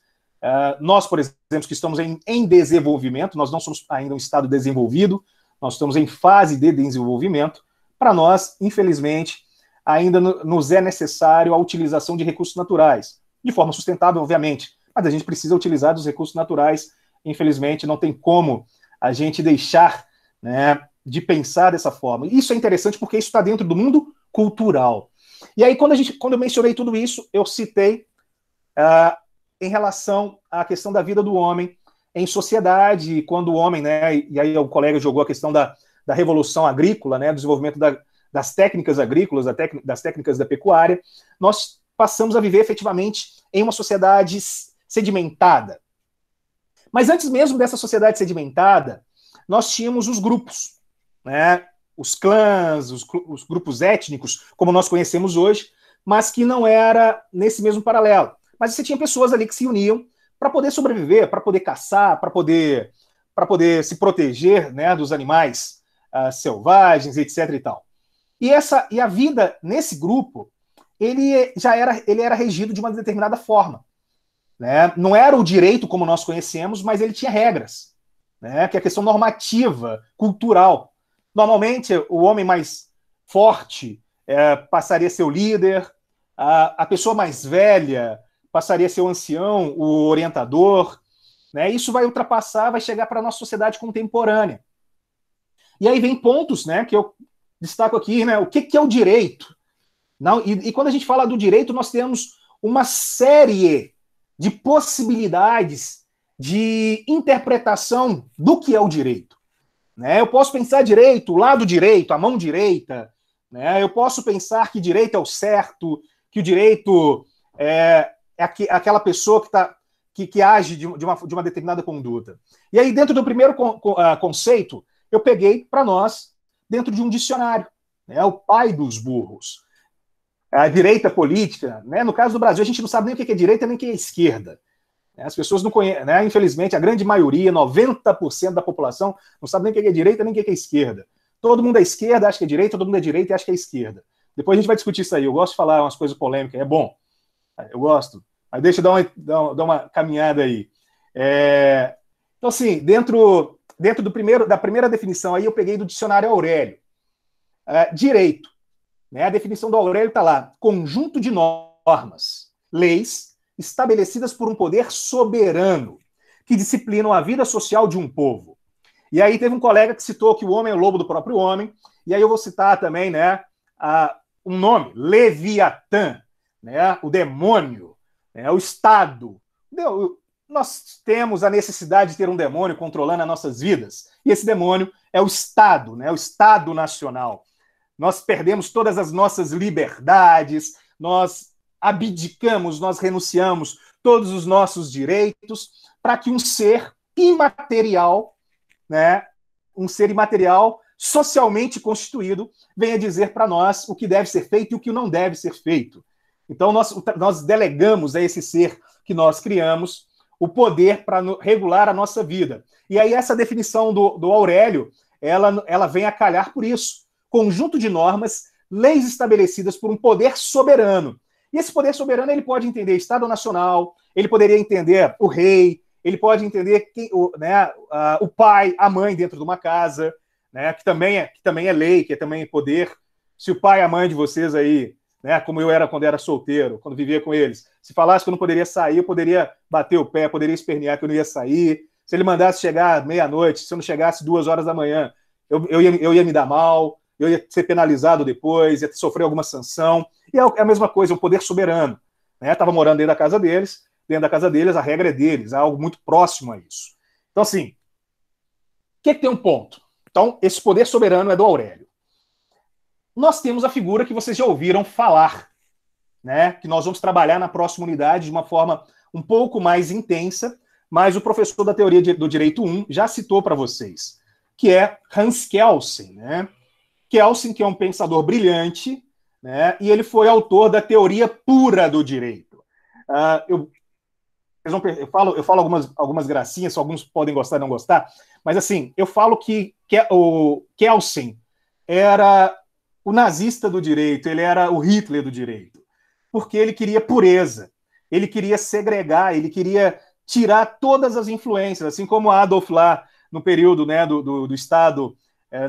Nós, por exemplo, que estamos em desenvolvimento, nós não somos ainda um estado desenvolvido, nós estamos em fase de desenvolvimento. Para nós, infelizmente, ainda nos é necessário a utilização de recursos naturais, de forma sustentável, obviamente, mas a gente precisa utilizar dos recursos naturais. Infelizmente, não tem como a gente deixar de pensar dessa forma. Isso é interessante porque isso está dentro do mundo cultural. E aí, quando eu mencionei tudo isso, eu citei em relação à questão da vida do homem em sociedade, quando o homem, e aí o colega jogou a questão da revolução agrícola, do desenvolvimento das técnicas agrícolas, das técnicas da pecuária, nós passamos a viver efetivamente em uma sociedade sedimentada. Mas antes mesmo dessa sociedade sedimentada, nós tínhamos os grupos, os clãs, os grupos étnicos, como nós conhecemos hoje, mas que não era nesse mesmo paralelo. Mas você tinha pessoas ali que se uniam para poder sobreviver, para poder caçar, para poder se proteger dos animais selvagens, etc. e tal. E a vida nesse grupo, ele era regido de uma determinada forma. né? Não era o direito como nós conhecemos, mas ele tinha regras, né? Que é a questão normativa, cultural. Normalmente, o homem mais forte passaria a ser o líder, a pessoa mais velha passaria a ser o ancião, o orientador, né? Isso vai ultrapassar, vai chegar para a nossa sociedade contemporânea. E aí vem pontos, né, que eu destaco aqui, né? O que é o direito? Não, e quando a gente fala do direito, nós temos uma série de possibilidades de interpretação do que é o direito. Né? Eu posso pensar direito, o lado direito, a mão direita. Né? Eu posso pensar que direito é o certo, que o direito é aquela pessoa que age de uma determinada conduta. E aí, dentro do primeiro conceito, eu peguei para nós dentro de um dicionário, né? O pai dos burros. A direita política, né? No caso do Brasil, a gente não sabe nem o que é direita nem o que é esquerda. As pessoas não conhecem, né? Infelizmente, a grande maioria, 90% da população, não sabe nem o que é direita nem o que é esquerda. Todo mundo é esquerda, acha que é direita, todo mundo é direita e acha que é esquerda. Depois a gente vai discutir isso aí. Eu gosto de falar umas coisas polêmicas, é bom. Eu gosto. Mas deixa eu dar uma caminhada aí. Então, assim, dentro da primeira definição aí, eu peguei do dicionário Aurélio. Direito. Né? A definição do Aurélio está lá. Conjunto de normas, leis, estabelecidas por um poder soberano, que disciplinam a vida social de um povo. E aí teve um colega que citou que o homem é o lobo do próprio homem, e aí eu vou citar também, né, um nome, Leviatã, né, o demônio, né, o Estado. Nós temos a necessidade de ter um demônio controlando as nossas vidas, e esse demônio é o Estado, né, o Estado Nacional. Nós perdemos todas as nossas liberdades, nós abdicamos, nós renunciamos todos os nossos direitos para que um ser imaterial, né, um ser imaterial socialmente constituído, venha dizer para nós o que deve ser feito e o que não deve ser feito. Então, nós delegamos a esse ser que nós criamos o poder para regular a nossa vida. E aí essa definição do Aurélio, ela vem a calhar por isso. Conjunto de normas, leis estabelecidas por um poder soberano. E esse poder soberano, ele pode entender Estado Nacional, ele poderia entender o rei, ele pode entender o pai, a mãe dentro de uma casa, né, que também é lei, que também é poder. Se o pai e a mãe de vocês aí, né, como eu era quando era solteiro, quando vivia com eles, se falasse que eu não poderia sair, eu poderia bater o pé, poderia espernear que eu não ia sair. Se ele mandasse chegar meia-noite, se eu não chegasse 2 horas da manhã, eu ia me dar mal, eu ia ser penalizado depois, ia sofrer alguma sanção. E é a mesma coisa, um poder soberano. Estava morando dentro da casa deles, a regra é deles, é algo muito próximo a isso. Então, assim, o que tem um ponto? Então, esse poder soberano é do Aurélio. Nós temos a figura que vocês já ouviram falar, né? Que nós vamos trabalhar na próxima unidade de uma forma um pouco mais intensa, mas o professor da teoria do direito 1 já citou para vocês, que é Hans Kelsen, né? Kelsen, que é um pensador brilhante, né? E ele foi autor da teoria pura do direito. Eu falo algumas gracinhas, alguns podem gostar e não gostar, mas assim, eu falo que o Kelsen era o nazista do direito, ele era o Hitler do direito, porque ele queria pureza, ele queria segregar, ele queria tirar todas as influências, assim como Adolf lá no período, né, do Estado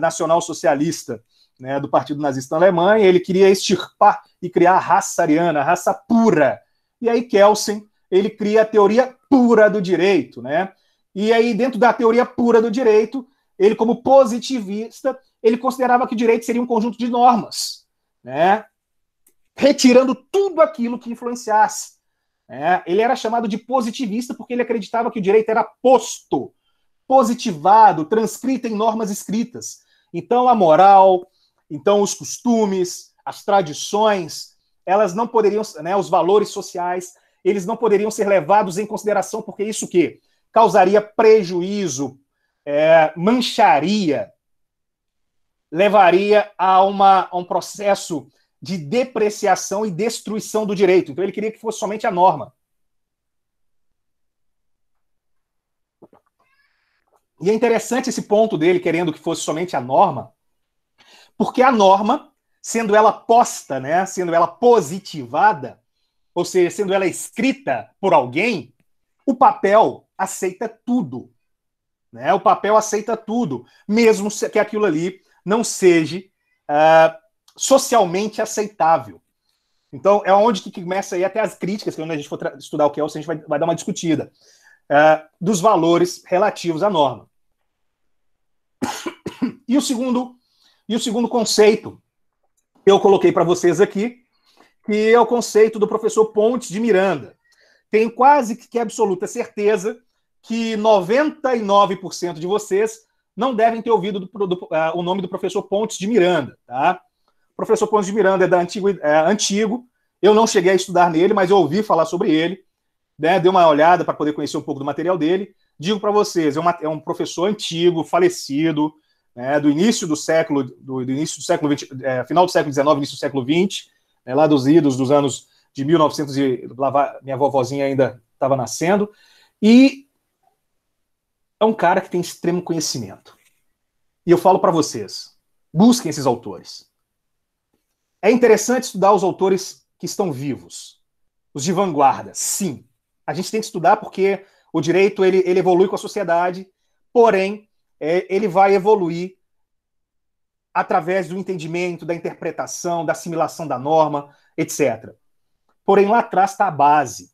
Nacional Socialista, né, do Partido Nazista na Alemanha, ele queria extirpar e criar a raça ariana, a raça pura. E aí Kelsen, ele cria a teoria pura do direito, né? E aí, dentro da teoria pura do direito, ele, como positivista, ele considerava que o direito seria um conjunto de normas, né? Retirando tudo aquilo que influenciasse. Né? Ele era chamado de positivista porque ele acreditava que o direito era posto, positivado, transcrito em normas escritas. Então, a moral, então os costumes, as tradições, elas não poderiam, né, os valores sociais, eles não poderiam ser levados em consideração, porque isso o quê? Causaria prejuízo, mancharia, levaria a um processo de depreciação e destruição do direito. Então ele queria que fosse somente a norma. E é interessante esse ponto dele, querendo que fosse somente a norma, porque a norma, sendo ela posta, né, sendo ela positivada, ou seja, sendo ela escrita por alguém, O papel aceita tudo. Né? O papel aceita tudo, mesmo que aquilo ali não seja socialmente aceitável. Então, é onde que começa aí até as críticas, que quando a gente for estudar o Kelsen, a gente vai dar uma discutida, dos valores relativos à norma. E o segundo conceito que eu coloquei para vocês aqui, que é o conceito do professor Pontes de Miranda. Tenho quase que absoluta certeza que 99% de vocês não devem ter ouvido o nome do professor Pontes de Miranda. Tá? O professor Pontes de Miranda é antigo, eu não cheguei a estudar nele, mas eu ouvi falar sobre ele, né? Dei uma olhada para poder conhecer um pouco do material dele. Digo para vocês, é um professor antigo, falecido, né, do início do século XX, final do século XIX, início do século XX, né, lá dos idos dos anos de 1900, minha vovozinha ainda estava nascendo, e é um cara que tem extremo conhecimento. E eu falo para vocês, busquem esses autores. É interessante estudar os autores que estão vivos, os de vanguarda, sim. A gente tem que estudar porque o direito ele evolui com a sociedade, porém, ele vai evoluir através do entendimento, da interpretação, da assimilação da norma, etc. Porém, lá atrás está a base.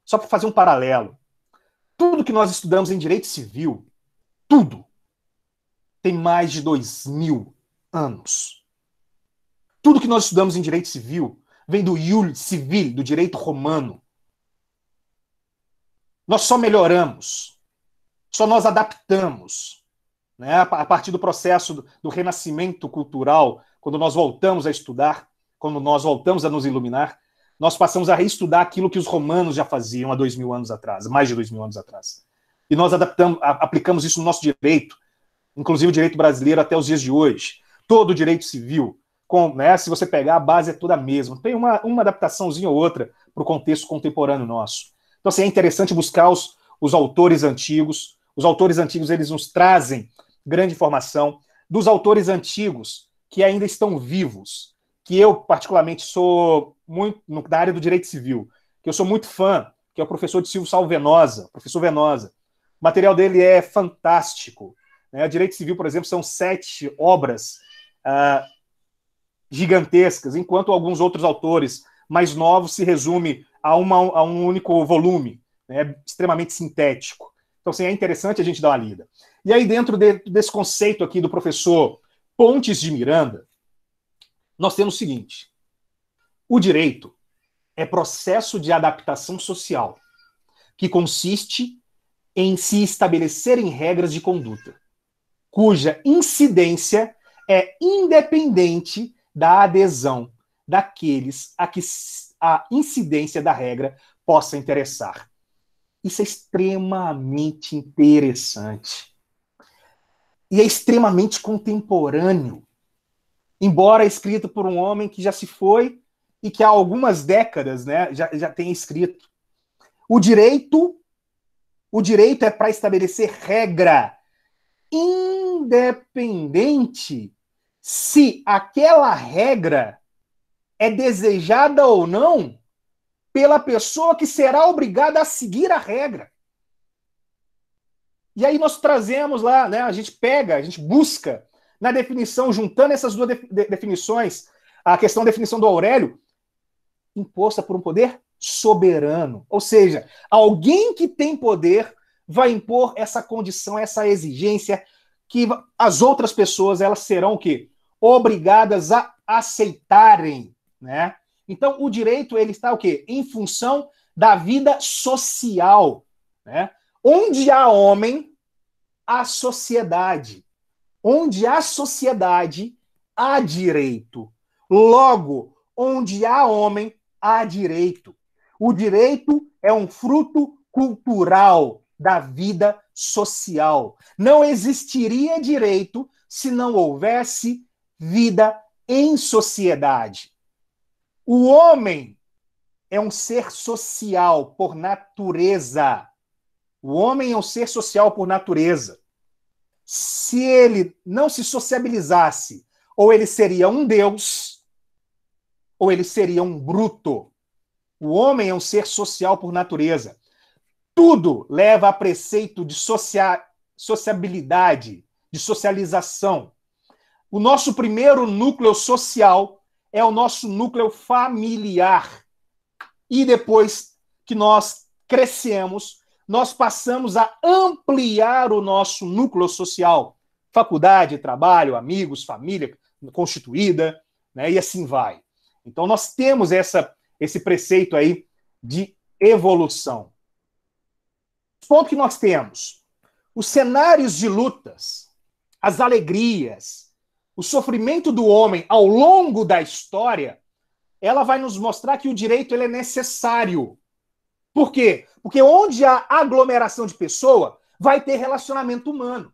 Só para fazer um paralelo. Tudo que nós estudamos em direito civil, tudo, tem mais de 2000 anos. Tudo que nós estudamos em direito civil vem do ius civil, do direito romano. Nós só melhoramos, só nós adaptamos, né, a partir do processo do renascimento cultural, quando nós voltamos a estudar, quando nós voltamos a nos iluminar, nós passamos a reestudar aquilo que os romanos já faziam há 2000 anos atrás, mais de 2000 anos atrás. E nós aplicamos isso no nosso direito, inclusive o direito brasileiro até os dias de hoje. Todo o direito civil, né, se você pegar, a base é toda a mesma. Tem uma adaptaçãozinha ou outra para o contexto contemporâneo nosso. Então, assim, é interessante buscar os autores antigos. Os autores antigos, eles nos trazem grande informação. Dos autores antigos que ainda estão vivos, que eu, particularmente, sou muito da área do direito civil, que eu sou muito fã, que é o professor de Silvio Salvo Venosa, professor Venosa. O material dele é fantástico. Né? Direito civil, por exemplo, são 7 obras gigantescas, enquanto alguns outros autores mais novos se resume a um único volume, né, extremamente sintético. Então, assim, é interessante a gente dar uma lida. E aí, dentro desse conceito aqui do professor Pontes de Miranda, nós temos o seguinte: o direito é processo de adaptação social, que consiste em se estabelecerem regras de conduta, cuja incidência é independente da adesão daqueles a que a incidência da regra possa interessar. Isso é extremamente interessante. E é extremamente contemporâneo. Embora escrito por um homem que já se foi e que há algumas décadas, né, já tem escrito. O direito é para estabelecer regra, independente se aquela regra é desejada ou não pela pessoa que será obrigada a seguir a regra. E aí nós trazemos lá, né, a gente busca na definição, juntando essas duas definições, a definição do Aurélio, imposta por um poder soberano. Ou seja, alguém que tem poder vai impor essa condição, essa exigência, que as outras pessoas elas serão o quê? Obrigadas a aceitarem, né? Então, o direito ele está o quê? Em função da vida social, né? Onde há homem, há sociedade. Onde há sociedade, há direito. Logo, onde há homem, há direito. O direito é um fruto cultural da vida social. Não existiria direito se não houvesse vida em sociedade. O homem é um ser social por natureza. O homem é um ser social por natureza. Se ele não se sociabilizasse, ou ele seria um deus, ou ele seria um bruto. O homem é um ser social por natureza. Tudo leva a preceito de sociabilidade, de socialização. O nosso primeiro núcleo social é o nosso núcleo familiar. E depois que nós crescemos, nós passamos a ampliar o nosso núcleo social. Faculdade, trabalho, amigos, família constituída, né, e assim vai. Então nós temos esse preceito aí de evolução. O ponto que nós temos, os cenários de lutas, as alegrias, o sofrimento do homem ao longo da história, ela vai nos mostrar que o direito ele é necessário. Por quê? Porque onde há aglomeração de pessoa, vai ter relacionamento humano.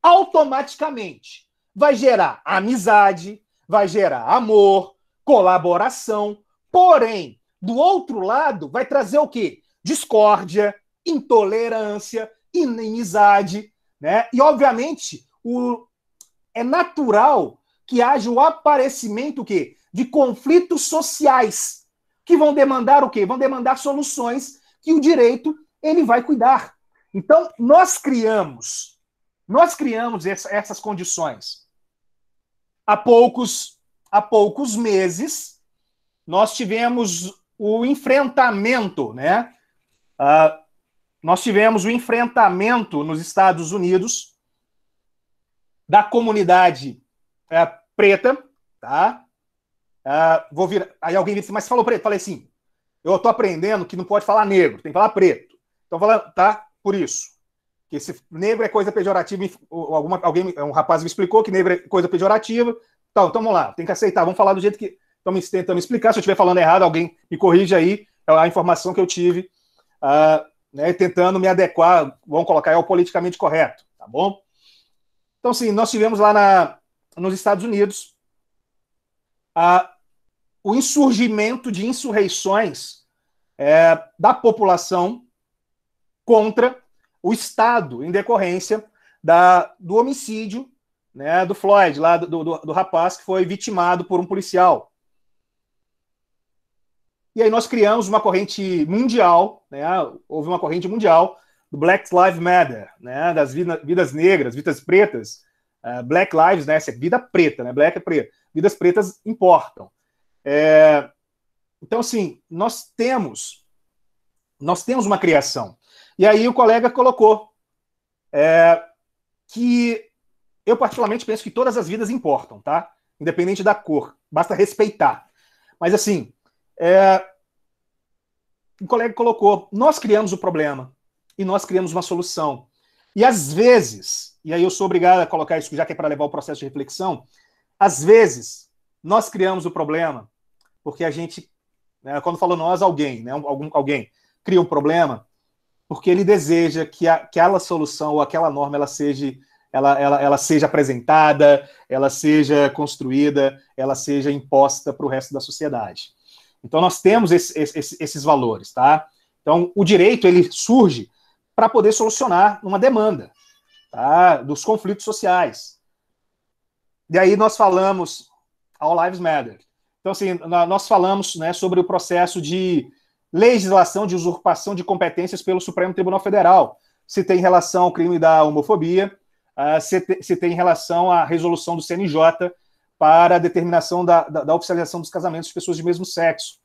Automaticamente. Vai gerar amizade, vai gerar amor, colaboração. Porém, do outro lado, vai trazer o quê? Discórdia, intolerância, inimizade, né? E, obviamente, é natural que haja o aparecimento o quê? De conflitos sociais, que vão demandar o quê? Vão demandar soluções que o direito ele vai cuidar. Então, nós criamos essas condições. Há poucos meses, nós tivemos o enfrentamento, né? Nós tivemos o enfrentamento nos Estados Unidos da comunidade preta, tá? Aí alguém disse, mas você falou preto? Falei assim, eu estou aprendendo que não pode falar negro, tem que falar preto. Então, falando, tá? Por isso. Que esse negro é coisa pejorativa. Um rapaz me explicou que negro é coisa pejorativa. Então vamos lá, tem que aceitar. Vamos falar do jeito que estamos tentando explicar. Se eu estiver falando errado, alguém me corrige aí. É a informação que eu tive, né, tentando me adequar, vamos colocar, é o politicamente correto, tá bom? Então, sim, nós tivemos lá nos Estados Unidos o insurgimento de insurreições da população contra o Estado, em decorrência do homicídio, né, do Floyd, lá do rapaz que foi vitimado por um policial. E aí nós criamos uma corrente mundial, né, houve uma corrente mundial do Black Lives Matter, né, das vidas negras, vidas pretas, Black Lives, né, essa é vida preta, né, Black é preto, vidas pretas importam. Então, assim, nós temos uma criação. E aí o colega colocou que eu particularmente penso que todas as vidas importam, tá? Independente da cor, basta respeitar. Mas assim, o colega colocou, nós criamos o problema e nós criamos uma solução. E às vezes, e aí eu sou obrigado a colocar isso, já que é para levar o processo de reflexão, às vezes nós criamos o problema porque a gente, né, quando falo nós, alguém, né, alguém cria um problema porque ele deseja que aquela solução ou aquela norma ela seja apresentada, ela seja construída, ela seja imposta para o resto da sociedade. Então nós temos esses valores, tá? Então o direito ele surge para poder solucionar uma demanda, tá? Dos conflitos sociais. E aí nós falamos All Lives Matter. Então assim, nós falamos, né, sobre o processo de legislação de usurpação de competências pelo Supremo Tribunal Federal, se tem relação ao crime da homofobia, se tem relação à resolução do CNJ para a determinação da oficialização dos casamentos de pessoas de mesmo sexo.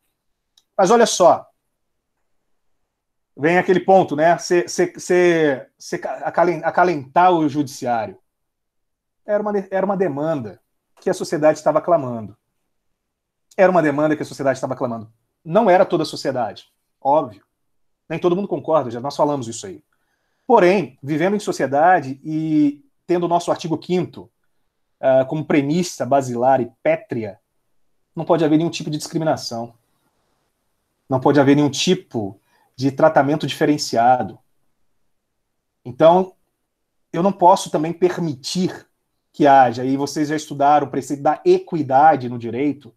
Mas olha só, vem aquele ponto, né? Acalentar o judiciário. Era uma demanda que a sociedade estava clamando. Era uma demanda que a sociedade estava clamando. Não era toda a sociedade, óbvio. Nem todo mundo concorda, já nós falamos isso aí. Porém, vivendo em sociedade e tendo o nosso artigo 5º como premissa basilar e pétrea, não pode haver nenhum tipo de discriminação. Não pode haver nenhum tipo de tratamento diferenciado. Então, eu não posso também permitir que haja, e vocês já estudaram o preceito da equidade no direito,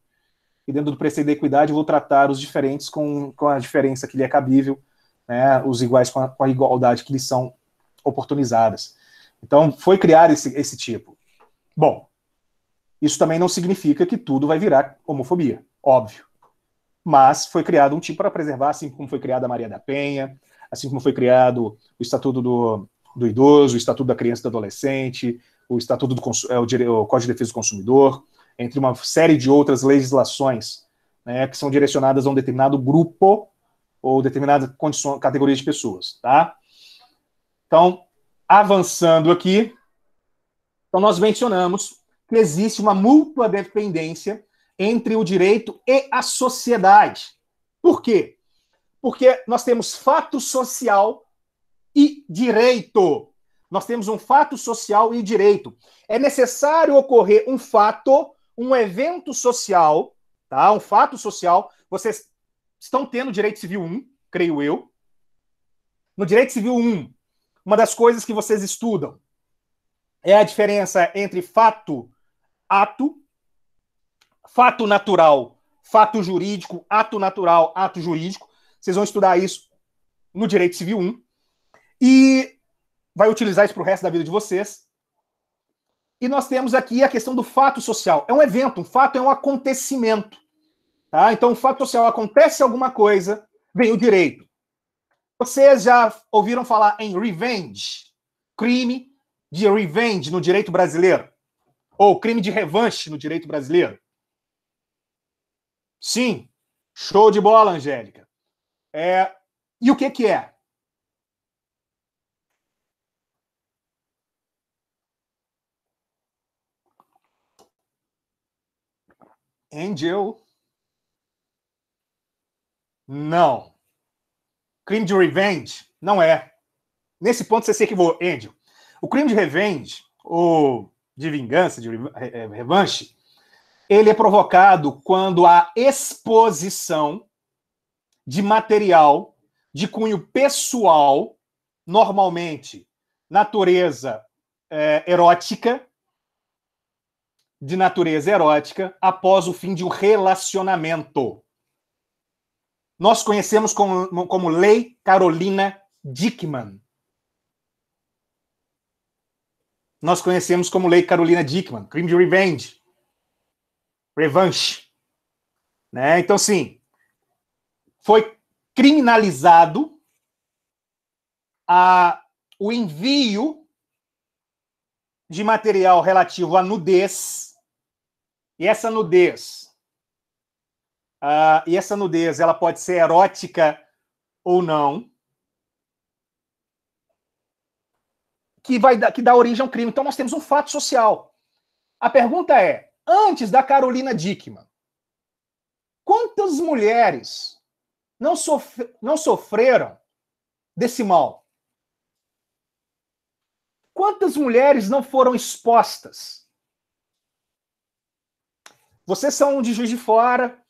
e dentro do preceito da equidade eu vou tratar os diferentes com a diferença que lhe é cabível, né, os iguais com a igualdade que lhes são oportunizadas. Então, foi criar esse tipo. Bom, isso também não significa que tudo vai virar homofobia, óbvio. Mas foi criado um tipo para preservar, assim como foi criada a Maria da Penha, assim como foi criado o Estatuto do Idoso, o Estatuto da Criança e do Adolescente, o Estatuto o Código de Defesa do Consumidor, entre uma série de outras legislações, né, que são direcionadas a um determinado grupo ou determinada categoria de pessoas, tá? Então, avançando aqui, então nós mencionamos que existe uma mútua dependência entre o direito e a sociedade. Por quê? Porque nós temos fato social e direito. Nós temos um fato social e direito. É necessário ocorrer um fato, um evento social, tá? Um fato social. Vocês estão tendo direito civil 1, creio eu. No direito civil 1, uma das coisas que vocês estudam é a diferença entre fato, ato, fato natural, fato jurídico, ato natural, ato jurídico. Vocês vão estudar isso no direito civil 1 e vai utilizar isso para o resto da vida de vocês. E nós temos aqui a questão do fato social. É um evento, um fato é um acontecimento. Tá? Então, o fato social, acontece alguma coisa, vem o direito. Vocês já ouviram falar em revenge? Crime de revenge no direito brasileiro? Ou crime de revanche no direito brasileiro? Sim. Show de bola, Angélica. E o que é? Angel? Não. Crime de revenge? Não é. Nesse ponto você se equivocou, Angel. O crime de revenge, ou de vingança, de revanche, ele é provocado quando há exposição de material de cunho pessoal, normalmente natureza erótica, após o fim de um relacionamento. Nós conhecemos como Lei Carolina Dickmann. Nós conhecemos como Lei Carolina Dickmann, crime de revenge. Revanche. Né? Então, sim, foi criminalizado o envio de material relativo à nudez. E essa nudez, ela pode ser erótica ou não, que dá origem ao crime. Então, nós temos um fato social. A pergunta é, antes da Carolina Dickmann, quantas mulheres não sofreram desse mal? Quantas mulheres não foram expostas? Vocês são de Juiz de Fora,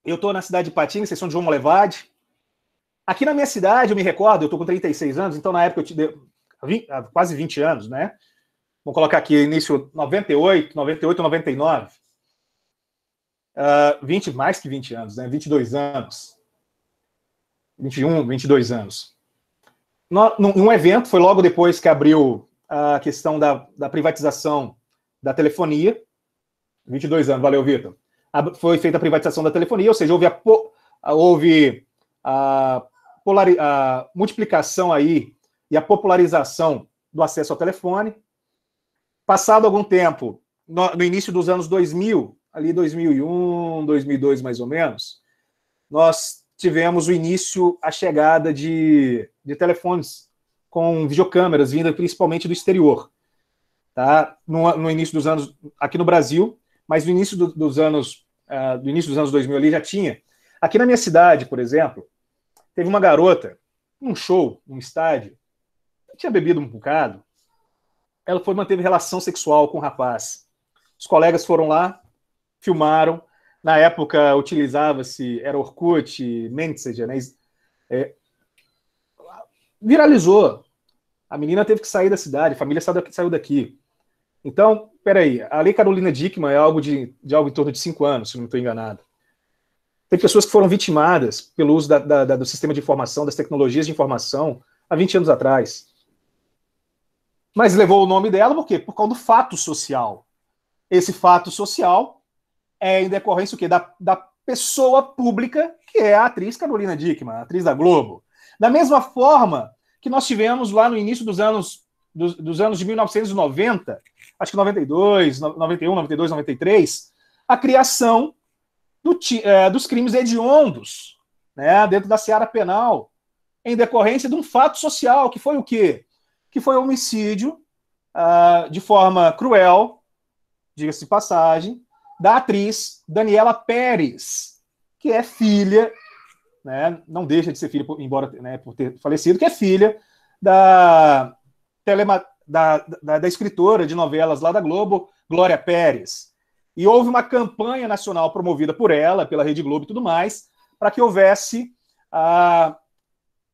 eu estou na cidade de Patinga, vocês são de João Molevade. Aqui na minha cidade, eu me recordo, eu estou com 36 anos, então na época eu te dei quase 20 anos, né? Vamos colocar aqui, início 98, 99. Mais que 20 anos, né? 22 anos. 21, 22 anos. Num evento, foi logo depois que abriu a questão da privatização da telefonia. 22 anos, valeu, Vitor. Foi feita a privatização da telefonia, ou seja, houve a multiplicação aí e a popularização do acesso ao telefone. Passado algum tempo, no início dos anos 2000, ali 2001, 2002 mais ou menos, nós tivemos a chegada de telefones com videocâmeras vindas principalmente do exterior. Tá? No início dos anos, aqui no Brasil, mas no início dos anos 2000 ali já tinha. Aqui na minha cidade, por exemplo, teve uma garota, num show, num estádio, tinha bebido um bocado, ela manteve relação sexual com o rapaz. Os colegas foram lá, filmaram. Na época utilizava-se, era Orkut, Messenger, né? Viralizou. A menina teve que sair da cidade, a família saiu daqui. Então, peraí, a Lei Carolina Dickmann é algo de algo em torno de 5 anos, se não estou enganado. Tem pessoas que foram vitimadas pelo uso do sistema de informação, das tecnologias de informação, há 20 anos atrás. Mas levou o nome dela por quê? Por causa do fato social. Esse fato social é em decorrência o quê? Da pessoa pública, que é a atriz Carolina Dickmann, a atriz da Globo. Da mesma forma que nós tivemos lá no início dos anos de 1990, acho que 92, 91, 92, 93, a criação dos crimes hediondos, né, dentro da seara penal, em decorrência de um fato social, que foi o quê? Que foi o homicídio, de forma cruel, diga-se de passagem, da atriz Daniela Pérez, que é filha, né, não deixa de ser filha, embora, né, por ter falecido, que é filha da escritora de novelas lá da Globo, Glória Pérez. E houve uma campanha nacional promovida por ela, pela Rede Globo e tudo mais, para que houvesse a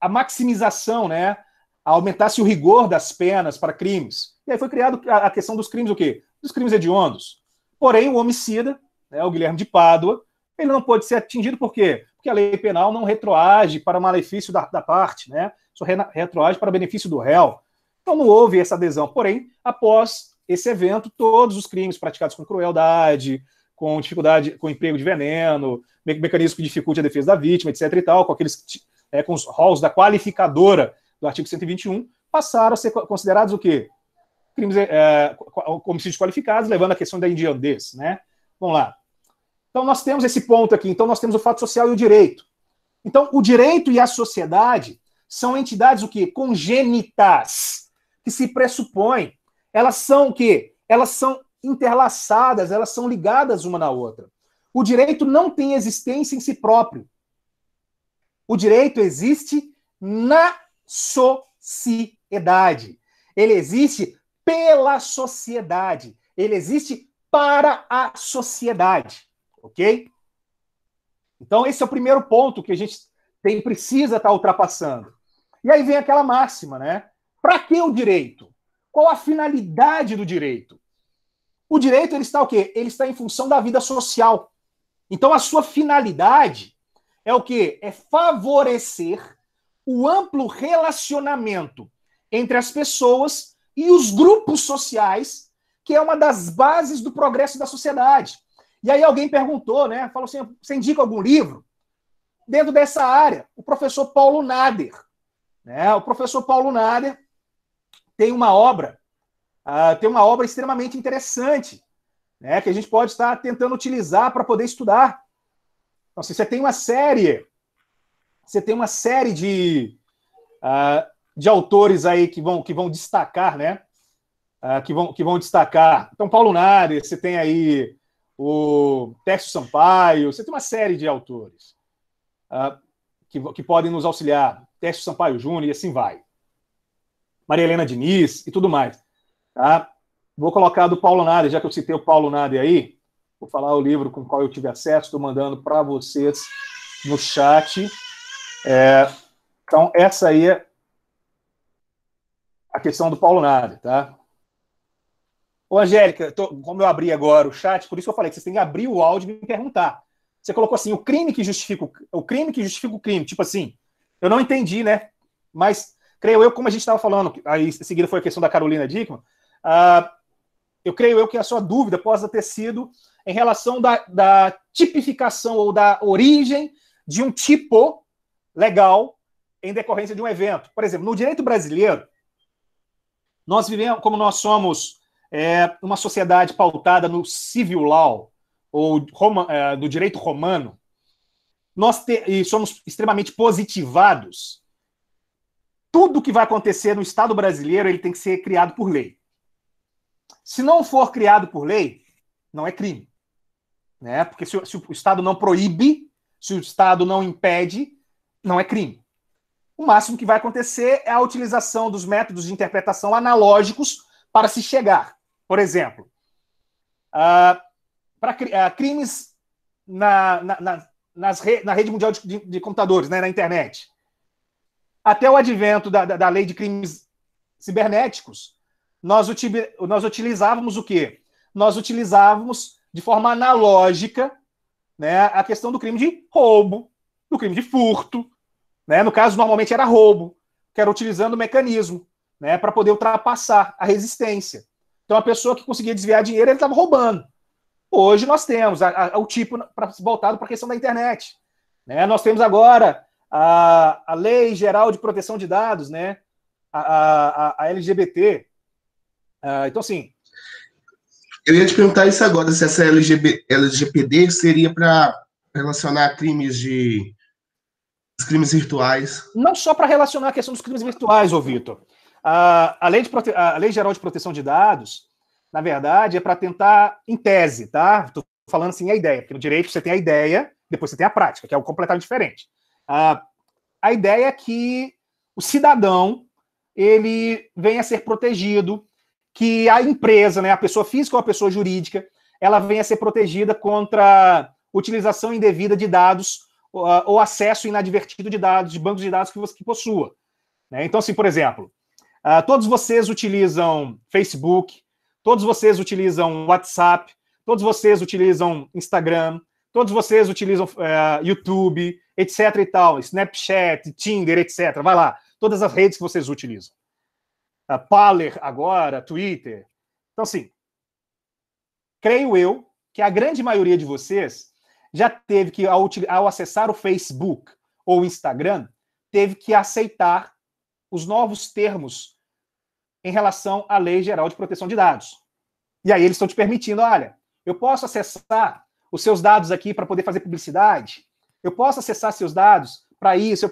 maximização, né, aumentasse o rigor das penas para crimes. E aí foi criado a questão dos crimes, o quê? Dos crimes hediondos. Porém, o homicida, né, o Guilherme de Pádua, ele não pode ser atingido por quê? Porque a lei penal não retroage para malefício da parte, né? Só retroage para benefício do réu. Então não houve essa adesão. Porém, após esse evento, todos os crimes praticados com crueldade, com dificuldade, com emprego de veneno, mecanismo que dificulte a defesa da vítima, etc. e tal, com os rolos da qualificadora do artigo 121, passaram a ser considerados o quê? Crimes, homicídios qualificados, levando a questão da indiandez, né? Vamos lá. Então, nós temos esse ponto aqui. Então, nós temos o fato social e o direito. Então, o direito e a sociedade são entidades o quê? Congênitas, que se pressupõem. Elas são o quê? Elas são interlaçadas, elas são ligadas uma na outra. O direito não tem existência em si próprio. O direito existe na sociedade. Ele existe pela sociedade. Ele existe para a sociedade. Ok? Então, esse é o primeiro ponto que a gente precisa estar ultrapassando. E aí vem aquela máxima, né? Para que o direito? Qual a finalidade do direito? O direito, ele está o quê? Ele está em função da vida social. Então, a sua finalidade é o quê? É favorecer o amplo relacionamento entre as pessoas e os grupos sociais, que é uma das bases do progresso da sociedade. E aí alguém perguntou, né? Falou assim, você indica algum livro? Dentro dessa área, o professor Paulo Nader. Né? O professor Paulo Nader tem uma obra extremamente interessante, né? Que a gente pode estar tentando utilizar para poder estudar. Então, se você tem uma série de autores aí que vão destacar, né? Que vão destacar. Então, Paulo Nader, você tem aí o Tércio Sampaio, você tem uma série de autores que podem nos auxiliar. Tércio Sampaio Júnior e assim vai. Maria Helena Diniz e tudo mais. Tá? Vou colocar do Paulo Nader, já que eu citei o Paulo Nader aí, vou falar o livro com o qual eu tive acesso, estou mandando para vocês no chat. Então, essa aí é a questão do Paulo Nader, tá? Ô, Angélica, como eu abri agora o chat, por isso que eu falei que vocês têm que abrir o áudio e me perguntar. Você colocou assim, o crime que justifica o crime. Tipo assim, eu não entendi, né? Mas, creio eu, como a gente estava falando, aí em seguida foi a questão da Carolina Dickmann, eu creio eu que a sua dúvida possa ter sido em relação da tipificação ou da origem de um tipo legal em decorrência de um evento. Por exemplo, no direito brasileiro, nós vivemos, como nós somos uma sociedade pautada no civil law, ou do direito romano, e somos extremamente positivados. Tudo que vai acontecer no Estado brasileiro ele tem que ser criado por lei. Se não for criado por lei, não é crime. Né? Porque se o Estado não proíbe, se o Estado não impede, não é crime. O máximo que vai acontecer é a utilização dos métodos de interpretação analógicos para se chegar. Por exemplo, para crimes na rede mundial de computadores, né, na internet. Até o advento da lei de crimes cibernéticos, nós utilizávamos o quê? Nós utilizávamos de forma analógica, né, a questão do crime de roubo, do crime de furto. Né? No caso, normalmente era roubo, que era utilizando o mecanismo, né, para poder ultrapassar a resistência. Então, a pessoa que conseguia desviar dinheiro, ele estava roubando. Hoje nós temos o tipo voltado para a questão da internet. Né? Nós temos agora a Lei Geral de Proteção de Dados, né? A LGBT. Então, assim... Eu ia te perguntar isso agora, se essa LGPD seria para relacionar crimes virtuais. Não só para relacionar a questão dos crimes virtuais, ô Vitor. A Lei Geral de Proteção de Dados, na verdade, é para tentar, em tese, tá? Estou falando assim a ideia, porque no direito você tem a ideia, depois você tem a prática, que é algo completamente diferente. A ideia é que o cidadão ele venha a ser protegido, que a empresa, né, a pessoa física ou a pessoa jurídica, ela venha a ser protegida contra utilização indevida de dados ou acesso inadvertido de dados, de bancos de dados que você possua. Né? Então, assim, por exemplo, todos vocês utilizam Facebook, todos vocês utilizam WhatsApp, todos vocês utilizam Instagram, todos vocês utilizam YouTube, etc e tal, Snapchat, Tinder, etc. Vai lá, todas as redes que vocês utilizam. Parler agora, Twitter. Então, assim, creio eu que a grande maioria de vocês já teve que, ao acessar o Facebook ou o Instagram, teve que aceitar os novos termos em relação à Lei Geral de Proteção de Dados. E aí eles estão te permitindo, olha, eu posso acessar os seus dados aqui para poder fazer publicidade, eu posso acessar seus dados para isso,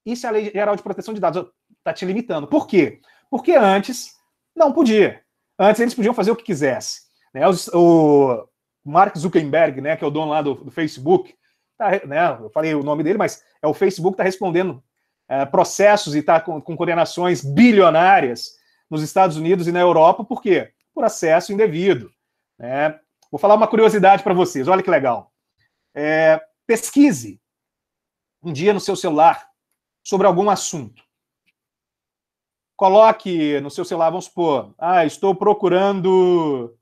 isso é a Lei Geral de Proteção de Dados, está te limitando. Por quê? Porque antes não podia. Antes eles podiam fazer o que quisesse. Né? O Mark Zuckerberg, né, que é o dono lá do Facebook, né, eu falei o nome dele, mas é o Facebook está respondendo processos e está com condenações bilionárias nos Estados Unidos e na Europa. Por quê? Por acesso indevido. Né? Vou falar uma curiosidade para vocês. Olha que legal. Pesquise um dia no seu celular sobre algum assunto. Coloque no seu celular, vamos supor, estou procurando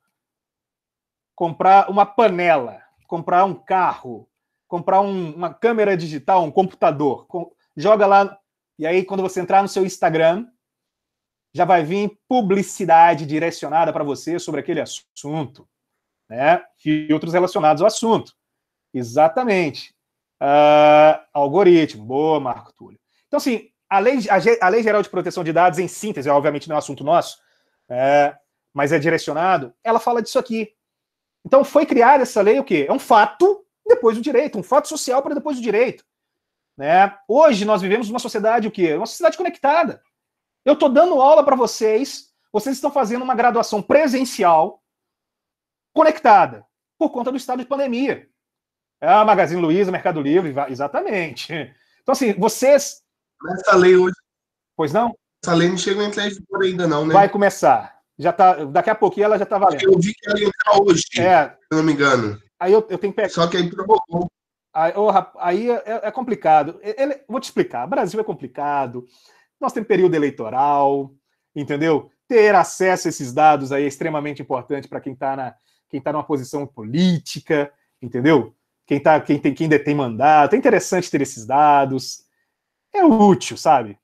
comprar uma panela, comprar um carro, comprar uma câmera digital, um computador. Joga lá, e aí quando você entrar no seu Instagram, já vai vir publicidade direcionada para você sobre aquele assunto. Né? Filtros relacionados ao assunto. Exatamente. Algoritmo. Boa, Marco Túlio. Então, assim, a Lei Geral de Proteção de Dados, em síntese, obviamente não é um assunto nosso, mas é direcionado, ela fala disso aqui. Então, foi criada essa lei, o quê? É um fato depois do direito, um fato social para depois do direito. Né? Hoje, nós vivemos numa sociedade, o quê? Uma sociedade conectada. Eu estou dando aula para vocês, vocês estão fazendo uma graduação presencial conectada, por conta do estado de pandemia. A Magazine Luiza, Mercado Livre, exatamente. Então, assim, vocês... Essa lei hoje... Pois não? Essa lei não chegou a entrar em vigor ainda não, né? Vai começar. Já tá, daqui a pouquinho ela já está valendo. Eu vi que ela ia entrar hoje, se eu não me engano. Aí eu tenho que pegar... Só que aí provocou. Aí é complicado. Vou te explicar. O Brasil é complicado. Nós temos período eleitoral, entendeu? Ter acesso a esses dados aí é extremamente importante para quem está numa posição política, entendeu? Quem detém mandato. É interessante ter esses dados. É útil, sabe?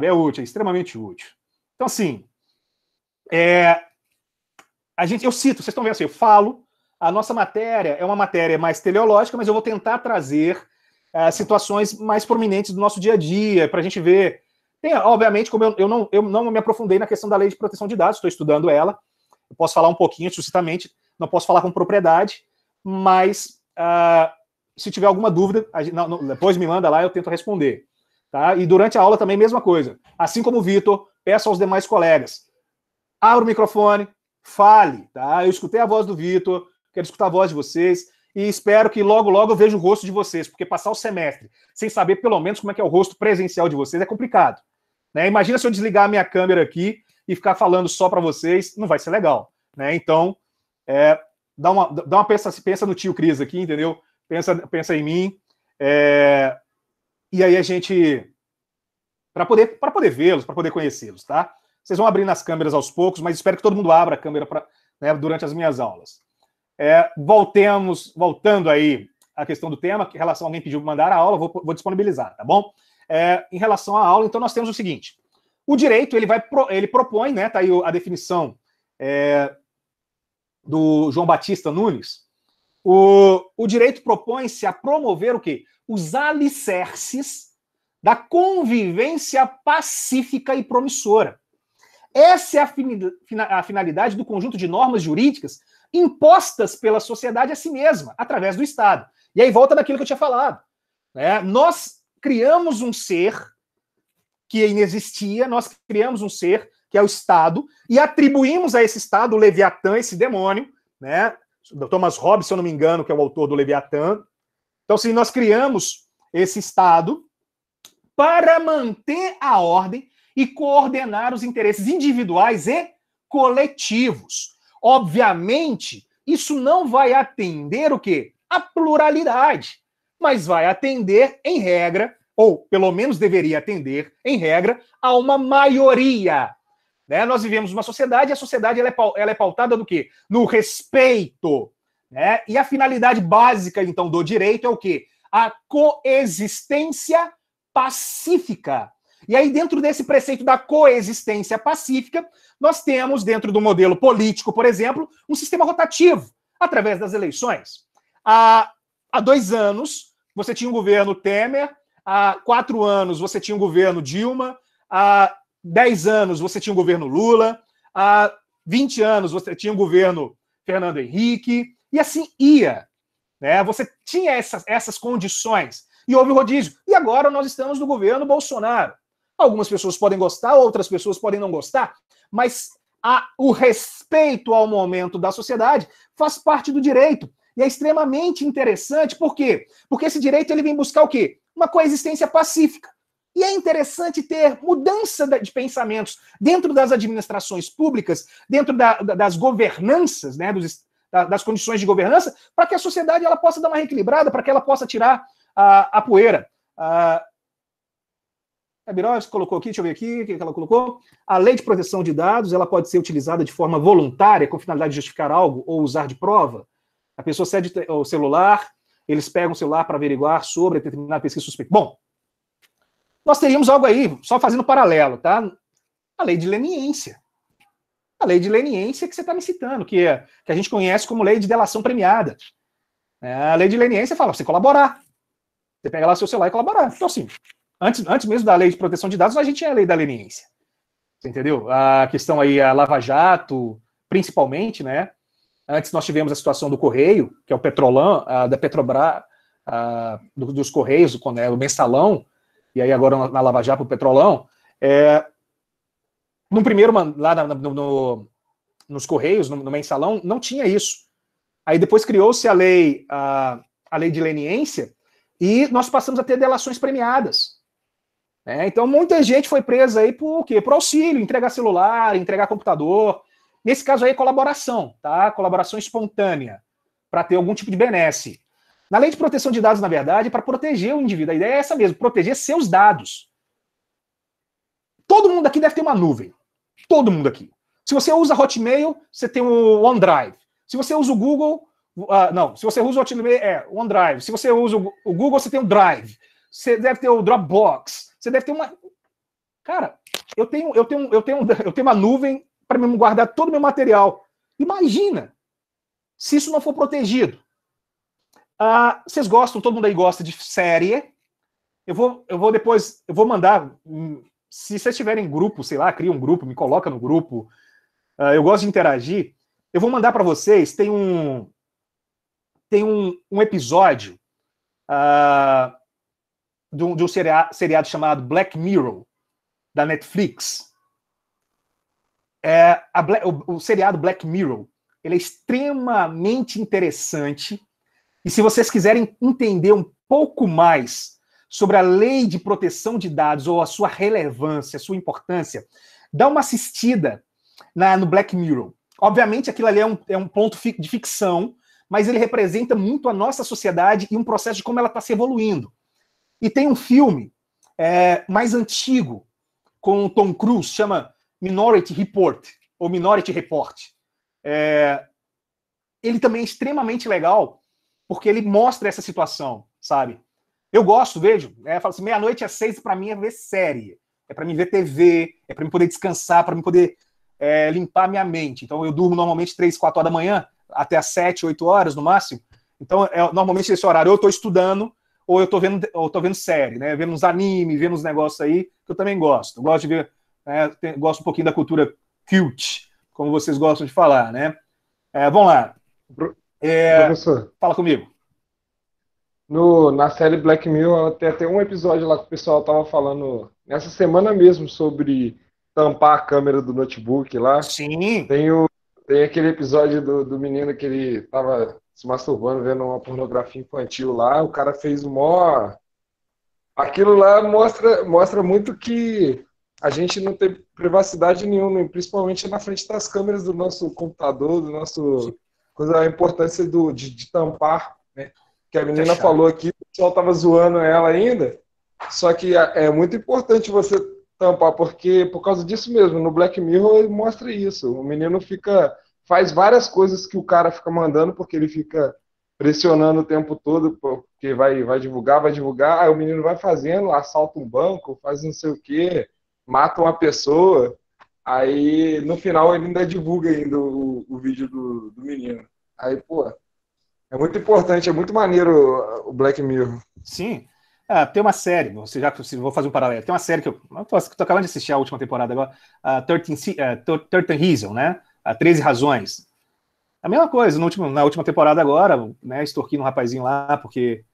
É útil, é extremamente útil. Então, assim, eu cito, vocês estão vendo assim, eu falo, a nossa matéria é uma matéria mais teleológica, mas eu vou tentar trazer situações mais prominentes do nosso dia a dia, para a gente ver. Obviamente, como eu não me aprofundei na questão da Lei de Proteção de Dados, estou estudando ela, eu posso falar um pouquinho, sucintamente, não posso falar com propriedade, mas se tiver alguma dúvida, depois me manda lá, eu tento responder. Tá? E durante a aula também, mesma coisa. Assim como o Vitor, peço aos demais colegas, abra o microfone, fale. Tá? Eu escutei a voz do Vitor, quero escutar a voz de vocês, e espero que logo, logo eu veja o rosto de vocês, porque passar o semestre sem saber pelo menos como é que é o rosto presencial de vocês é complicado. Né? Imagina se eu desligar a minha câmera aqui e ficar falando só para vocês, não vai ser legal. Né? Então, pensa no tio Cris aqui, entendeu? Pensa em mim. E aí a gente, para poder vê-los, para poder conhecê-los, tá? Vocês vão abrindo as câmeras aos poucos, mas espero que todo mundo abra a câmera durante as minhas aulas. Voltando aí à questão do tema, em relação a alguém pediu para mandar a aula, vou disponibilizar, tá bom? Em relação à aula, então nós temos o seguinte: o direito ele propõe, né? Tá aí a definição do João Batista Nunes. O direito propõe-se a promover o quê? Os alicerces da convivência pacífica e promissora. Essa é a finalidade do conjunto de normas jurídicas impostas pela sociedade a si mesma, através do Estado. E aí volta daquilo que eu tinha falado. Né? Nós criamos um ser que inexistia, nós criamos um ser que é o Estado, e atribuímos a esse Estado o Leviatã, esse demônio, né? O Thomas Hobbes, se eu não me engano, que é o autor do Leviatã. Então, assim, nós criamos esse Estado para manter a ordem e coordenar os interesses individuais e coletivos. Obviamente, isso não vai atender o quê? A pluralidade, mas vai atender, em regra, ou pelo menos deveria atender, em regra, a uma maioria. Né? Nós vivemos numa sociedade, e a sociedade ela é pautada no quê? No respeito. Né? E a finalidade básica, então, do direito é o quê? A coexistência pacífica. E aí, dentro desse preceito da coexistência pacífica, nós temos, dentro do modelo político, por exemplo, um sistema rotativo, através das eleições. Há 2 anos, você tinha um governo Temer, há 4 anos, você tinha um governo Dilma, há 10 anos, você tinha um governo Lula, há 20 anos, você tinha um governo Fernando Henrique, e assim ia. Né? Você tinha essas condições, e houve o rodízio. E agora nós estamos no governo Bolsonaro. Algumas pessoas podem gostar, outras pessoas podem não gostar, mas o respeito ao momento da sociedade faz parte do direito. E é extremamente interessante, por quê? Porque esse direito ele vem buscar o quê? Uma coexistência pacífica. E é interessante ter mudança de pensamentos dentro das administrações públicas, dentro das governanças, né, das condições de governança, para que a sociedade ela possa dar uma reequilibrada, para que ela possa tirar a poeira. A Biros colocou aqui, deixa eu ver aqui, o que ela colocou? A lei de proteção de dados ela pode ser utilizada de forma voluntária, com finalidade de justificar algo ou usar de prova. A pessoa cede o celular, eles pegam o celular para averiguar sobre determinada pesquisa suspeita. Bom, nós teríamos algo aí, só fazendo paralelo, tá? A lei de leniência. A lei de leniência que você está me citando, que a gente conhece como lei de delação premiada. A lei de leniência fala, você colaborar. Você pega lá seu celular e colaborar. Então, assim, antes mesmo da lei de proteção de dados, a gente tinha a lei da leniência. Você entendeu? A questão aí, a Lava Jato, principalmente, né? Antes nós tivemos a situação do Correio, que é o Petrolão, da Petrobras, dos Correios, o Mensalão, e aí agora na Lava Jato, o Petrolão. No primeiro, lá nos Correios, no Mensalão, não tinha isso. Aí depois criou-se a lei de leniência e nós passamos a ter delações premiadas. Então muita gente foi presa aí por quê? Por auxílio, entregar celular, entregar computador. Nesse caso aí, colaboração, tá? Colaboração espontânea, para ter algum tipo de benesse. Na lei de proteção de dados, na verdade, é para proteger o indivíduo. A ideia é essa mesmo, proteger seus dados. Todo mundo aqui deve ter uma nuvem. Todo mundo aqui. Se você usa Hotmail, você tem o OneDrive. Se você usa o Google... se você usa o Hotmail, OneDrive. Se você usa o Google, você tem o Drive. Você deve ter o Dropbox. Você deve ter uma... Cara, eu tenho uma nuvem para me guardar todo o meu material. Imagina se isso não for protegido. Vocês gostam, todo mundo aí gosta de série. Eu vou depois, eu vou mandar, se vocês tiverem grupo, sei lá, cria um grupo, me coloca no grupo. Eu gosto de interagir. Eu vou mandar para vocês, tem um episódio de um seriado chamado Black Mirror, da Netflix. O seriado Black Mirror, ele é extremamente interessante, e se vocês quiserem entender um pouco mais sobre a lei de proteção de dados, ou a sua relevância, a sua importância, dá uma assistida no Black Mirror. Obviamente, aquilo ali é um ponto de ficção, mas ele representa muito a nossa sociedade e um processo de como ela está se evoluindo. E tem um filme mais antigo, com o Tom Cruise, chama Minority Report, ou Minority Report. Ele também é extremamente legal, porque ele mostra essa situação, sabe? Eu gosto, vejo, falo assim, 00:06 para mim é ver série, é para mim ver TV, é para mim poder descansar, para mim poder limpar minha mente. Então eu durmo normalmente 3, 4 horas da manhã, até às 7, 8 horas no máximo. Então, normalmente nesse horário eu estou estudando, ou eu tô vendo série, né? Vendo uns animes, vendo uns negócios aí, que eu também gosto. Gosto de ver, né? Gosto um pouquinho da cultura cult, como vocês gostam de falar, né? Vamos lá. Professor, Fala comigo. na série Black Mirror tem até um episódio lá que o pessoal tava falando nessa semana mesmo sobre tampar a câmera do notebook lá. Sim. Tem aquele episódio do menino que ele tava se masturbando vendo uma pornografia infantil lá, o cara fez o maior. Aquilo lá mostra muito que a gente não tem privacidade nenhuma, principalmente na frente das câmeras do nosso computador, do nosso. A importância de tampar, né? Que a menina falou aqui, o pessoal estava zoando ela ainda, só que é muito importante você tampar, porque por causa disso mesmo, no Black Mirror ele mostra isso. O menino faz várias coisas que o cara fica mandando, porque ele fica pressionando o tempo todo, porque vai divulgar, aí o menino vai fazendo, assalta um banco, faz não sei o quê, mata uma pessoa, aí no final ele ainda divulga ainda o vídeo do menino. Aí, pô, é muito importante, é muito maneiro o Black Mirror. Sim. Tem uma série, vou fazer um paralelo. Tem uma série que eu tô acabando de assistir a última temporada agora, 13 Reasons, né? 13 Razões. A mesma coisa, na última temporada agora, né? Extorquindo um rapazinho lá, porque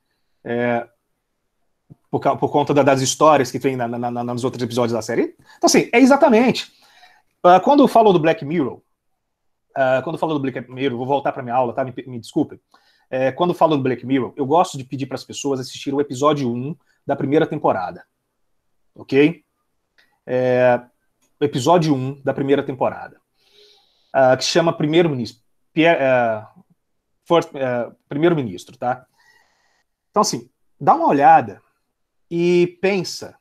por conta das histórias que tem nos outros episódios da série. Então, assim, é exatamente. Quando falou do Black Mirror, vou voltar para minha aula, tá? Me desculpem. Quando falo do Black Mirror, eu gosto de pedir para as pessoas assistirem o episódio 1 da primeira temporada. Ok? O episódio 1 da primeira temporada. Que chama Primeiro-Ministro. Primeiro-Ministro, tá? Então, assim, dá uma olhada e pensa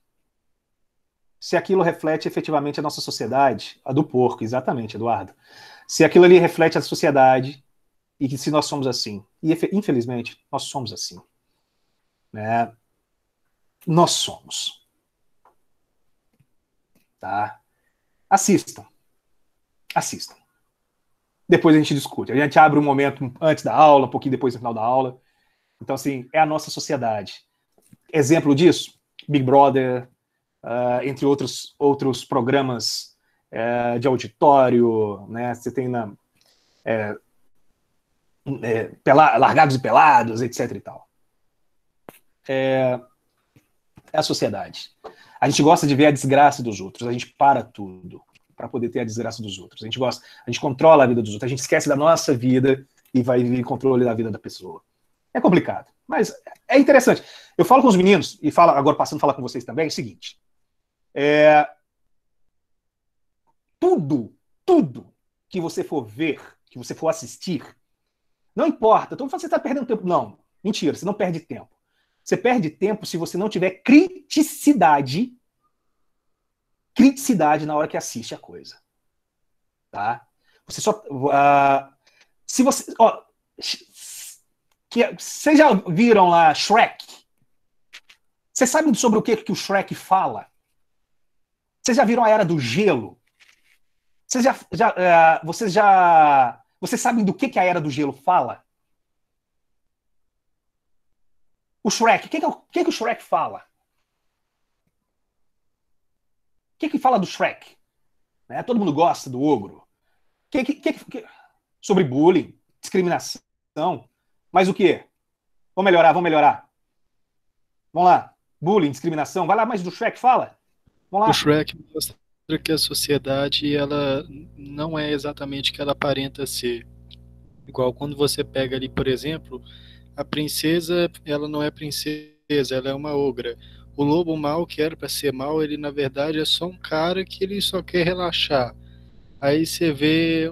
se aquilo reflete efetivamente a nossa sociedade, a do porco, exatamente, Eduardo. Se aquilo ali reflete a sociedade e que se nós somos assim. E, infelizmente, nós somos assim. Né? Nós somos. Tá? Assistam. Depois a gente discute. A gente abre um momento antes da aula, um pouquinho depois do final da aula. Então, assim, é a nossa sociedade. Exemplo disso, Big Brother, entre outros programas de auditório, né? Você tem Largados e Pelados, etc. e tal. É a sociedade. A gente gosta de ver a desgraça dos outros, a gente para tudo para poder ter a desgraça dos outros. A gente controla a vida dos outros, a gente esquece da nossa vida e vai vir controle da vida da pessoa. É complicado, mas é interessante. Eu falo com os meninos, e agora passando a falar com vocês também, é o seguinte. Tudo que você for ver, que você for assistir, não importa. Então você está perdendo tempo. Não, mentira, você não perde tempo. Você perde tempo se você não tiver criticidade na hora que assiste a coisa. Tá? Você só... se você... Vocês já viram lá Shrek? Vocês sabem sobre o que o Shrek fala? Vocês já viram a Era do Gelo? Vocês sabem do que a Era do Gelo fala? O Shrek, o que o Shrek fala? O que fala do Shrek? Né? Todo mundo gosta do ogro. Sobre bullying, discriminação. Mas o quê? Vamos melhorar. Vamos lá. Bullying, discriminação. Vai lá, mais do Shrek fala. Vamos lá. O Shrek mostra que a sociedade ela não é exatamente o que ela aparenta ser. Igual quando você pega ali, por exemplo, a princesa, ela não é princesa, ela é uma ogra. O lobo mau, que era para ser mau, ele na verdade é só um cara que ele só quer relaxar. Aí você vê,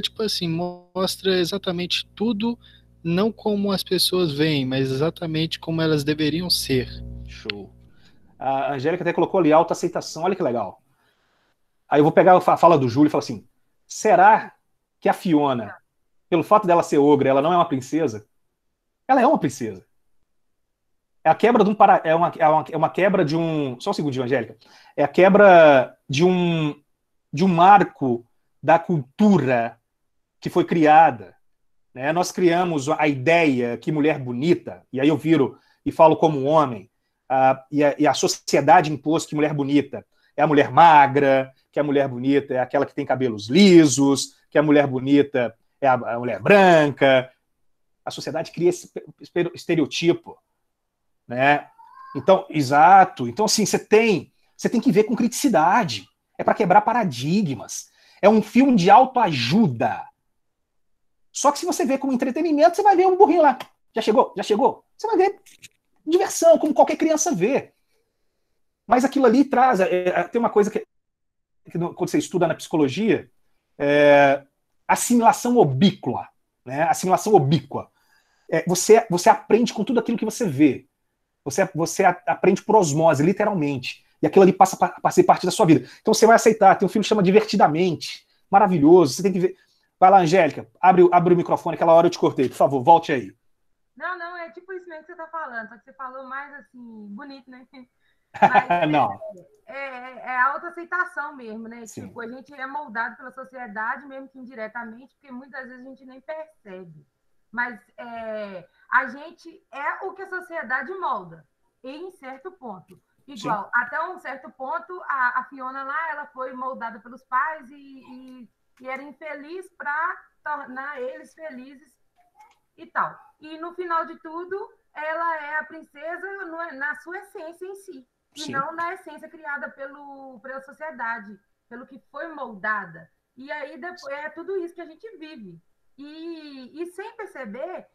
tipo assim, mostra exatamente tudo, não como as pessoas veem, mas exatamente como elas deveriam ser. Show. A Angélica até colocou ali autoaceitação, olha que legal. Aí eu vou pegar a fala do Júlio e falar assim, será que a Fiona, pelo fato dela ser ogra, ela não é uma princesa? Ela é uma princesa. É a quebra de uma quebra de um... Só um segundinho, Angélica. É a quebra de um marco da cultura que foi criada. Né? Nós criamos a ideia que mulher bonita, e aí eu viro e falo como homem, e a sociedade impôs que mulher bonita é a mulher magra, que a mulher bonita é aquela que tem cabelos lisos, que a mulher bonita é a mulher branca. A sociedade cria esse estereotipo, né? Então, exato. Então, assim, você tem que ver com criticidade. É para quebrar paradigmas. É um filme de autoajuda. Só que se você vê como entretenimento, você vai ver um burrinho lá. Já chegou? Já chegou? Você vai ver diversão, como qualquer criança vê. Mas aquilo ali traz... tem uma coisa que quando você estuda na psicologia, assimilação ubíqua. Né? Assimilação ubíqua. Você aprende com tudo aquilo que você vê. Você aprende por osmose, literalmente. E aquilo ali passa a ser parte da sua vida. Então você vai aceitar. Tem um filme que chama Divertidamente. Maravilhoso. Você tem que ver. Vai lá, Angélica. Abre o microfone. Aquela hora eu te cortei. Por favor, volte aí. Não, é tipo isso mesmo que você tá falando. Só que você falou mais, assim, bonito, né? Mas não. É a autoaceitação mesmo, né? Sim. Tipo, a gente é moldado pela sociedade, mesmo que indiretamente, porque muitas vezes a gente nem percebe. Mas a gente é o que a sociedade molda, em certo ponto. Igual, sim, até um certo ponto, a Fiona lá, ela foi moldada pelos pais e era infeliz para tornar eles felizes e tal. E no final de tudo, ela é a princesa na sua essência em si. E sim, não na essência criada pela sociedade, pelo que foi moldada. E aí depois, é tudo isso que a gente vive. E sem perceber,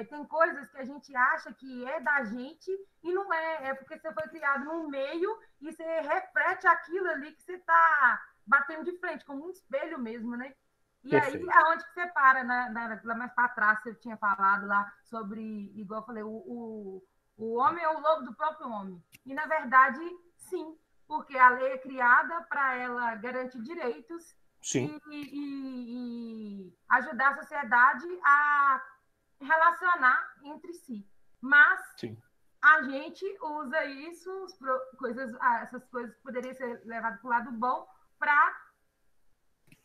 tem coisas que a gente acha que é da gente e não é. É porque você foi criado num meio e você reflete aquilo ali que você está batendo de frente, como um espelho mesmo, né? E perfeito, aí, aonde que você para? Lá mais para trás, você tinha falado lá sobre, igual eu falei, o homem é o lobo do próprio homem. E, na verdade, sim, porque a lei é criada para ela garantir direitos, sim, e ajudar a sociedade a relacionar entre si. Mas sim, a gente usa isso, essas coisas que poderiam ser levadas para o lado bom, para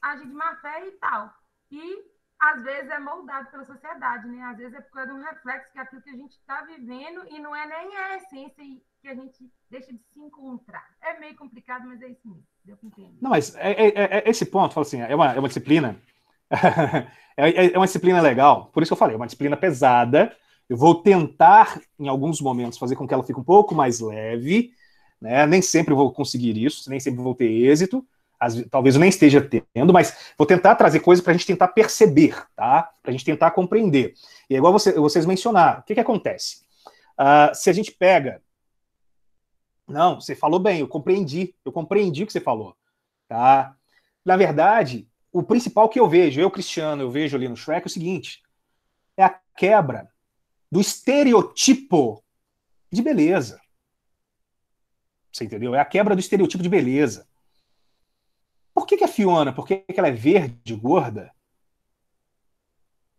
agir de má fé e tal. E, às vezes, é moldado pela sociedade, né? Às vezes é por causa de um reflexo que é aquilo que a gente está vivendo e não é nem a essência que a gente deixa de se encontrar. É meio complicado, mas é isso mesmo. Deu para entender. Não, mas esse ponto, falo assim, é uma disciplina... é uma disciplina legal, por isso que eu falei, é uma disciplina pesada. Eu vou tentar, em alguns momentos, fazer com que ela fique um pouco mais leve, né? Nem sempre vou conseguir isso, nem sempre vou ter êxito, talvez eu nem esteja tendo, mas vou tentar trazer coisas para a gente tentar perceber, tá? Para a gente tentar compreender. E é igual vocês mencionaram, o que acontece? Se a gente pega... Não, você falou bem, eu compreendi o que você falou, tá? Na verdade, o principal que eu vejo, Cristiano, eu vejo ali no Shrek, é o seguinte, é a quebra do estereotipo de beleza. Você entendeu? É a quebra do estereotipo de beleza. Por que a Fiona, porque ela é verde, gorda,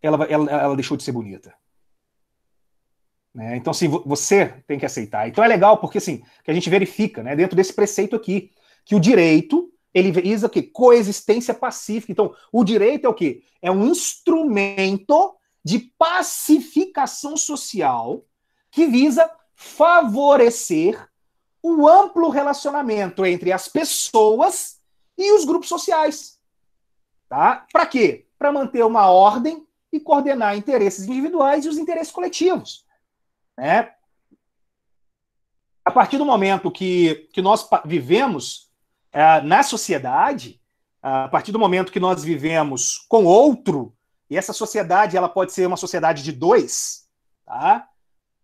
ela deixou de ser bonita? Né? Então, assim, você tem que aceitar. Então é legal porque, assim, que a gente verifica, né, dentro desse preceito aqui, que o direito, ele visa o quê? Coexistência pacífica. Então, o direito é o quê? É um instrumento de pacificação social que visa favorecer o amplo relacionamento entre as pessoas e os grupos sociais. Tá? Para quê? Para manter uma ordem e coordenar interesses individuais e os interesses coletivos. Né? A partir do momento que nós vivemos na sociedade, a partir do momento que nós vivemos com outro, e essa sociedade ela pode ser uma sociedade de dois, tá?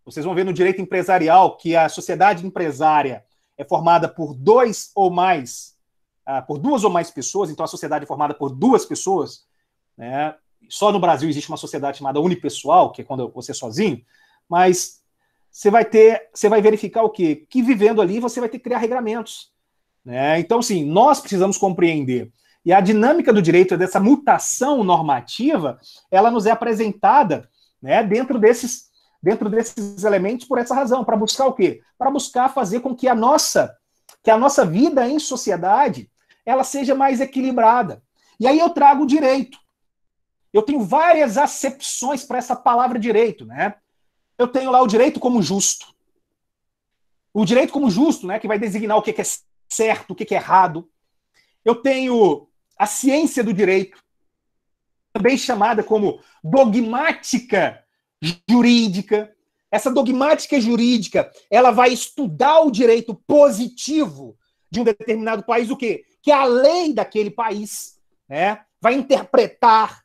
Vocês vão ver no direito empresarial que a sociedade empresária é formada por duas ou mais pessoas, então a sociedade é formada por duas pessoas, né? Só no Brasil existe uma sociedade chamada unipessoal, que é quando você é sozinho, mas você vai verificar o quê? Que vivendo ali você vai ter que criar regramentos. Né? Então, sim, nós precisamos compreender. E a dinâmica do direito, dessa mutação normativa, ela nos é apresentada, né, dentro desses elementos por essa razão, para buscar o quê? Para buscar fazer com que a nossa vida em sociedade ela seja mais equilibrada. E aí eu trago o direito. Eu tenho várias acepções para essa palavra direito, né? eu tenho lá o direito como justo. O direito como justo, né, que vai designar o que é certo, o que é errado. Eu tenho a ciência do direito, também chamada como dogmática jurídica. Essa dogmática jurídica, ela vai estudar o direito positivo de um determinado país, o quê? Que é a lei daquele país, né? Vai interpretar,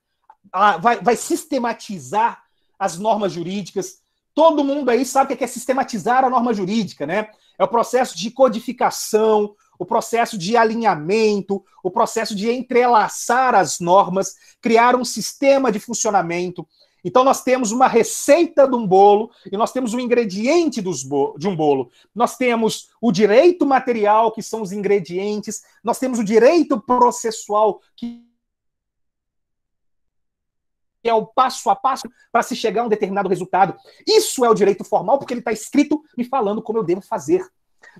vai sistematizar as normas jurídicas. Todo mundo aí sabe o que é sistematizar a norma jurídica, né? É o processo de codificação, o processo de alinhamento, o processo de entrelaçar as normas, criar um sistema de funcionamento. Então, nós temos uma receita de um bolo e nós temos um ingrediente de um bolo. Nós temos o direito material, que são os ingredientes, nós temos o direito processual, que é o passo a passo para se chegar a um determinado resultado. Isso é o direito formal, porque ele está escrito me falando como eu devo fazer.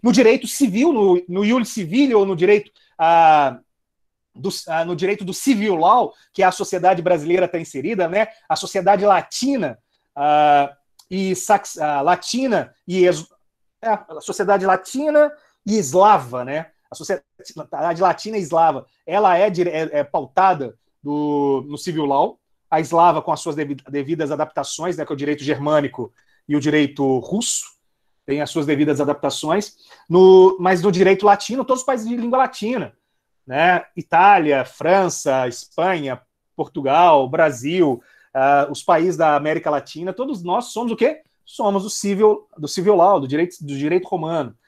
No direito civil, no ius civile, ou no direito no direito do civil law, que a sociedade brasileira está inserida, né? A sociedade latina a sociedade latina e eslava, né? A sociedade latina e eslava, ela é pautada no civil law, a eslava com as suas devidas adaptações, né? Que é o direito germânico e o direito russo, tem as suas devidas adaptações, mas no direito latino, todos os países de língua latina, né? Itália, França, Espanha, Portugal, Brasil, os países da América Latina, todos nós somos o quê? Somos do civil law, do direito romano.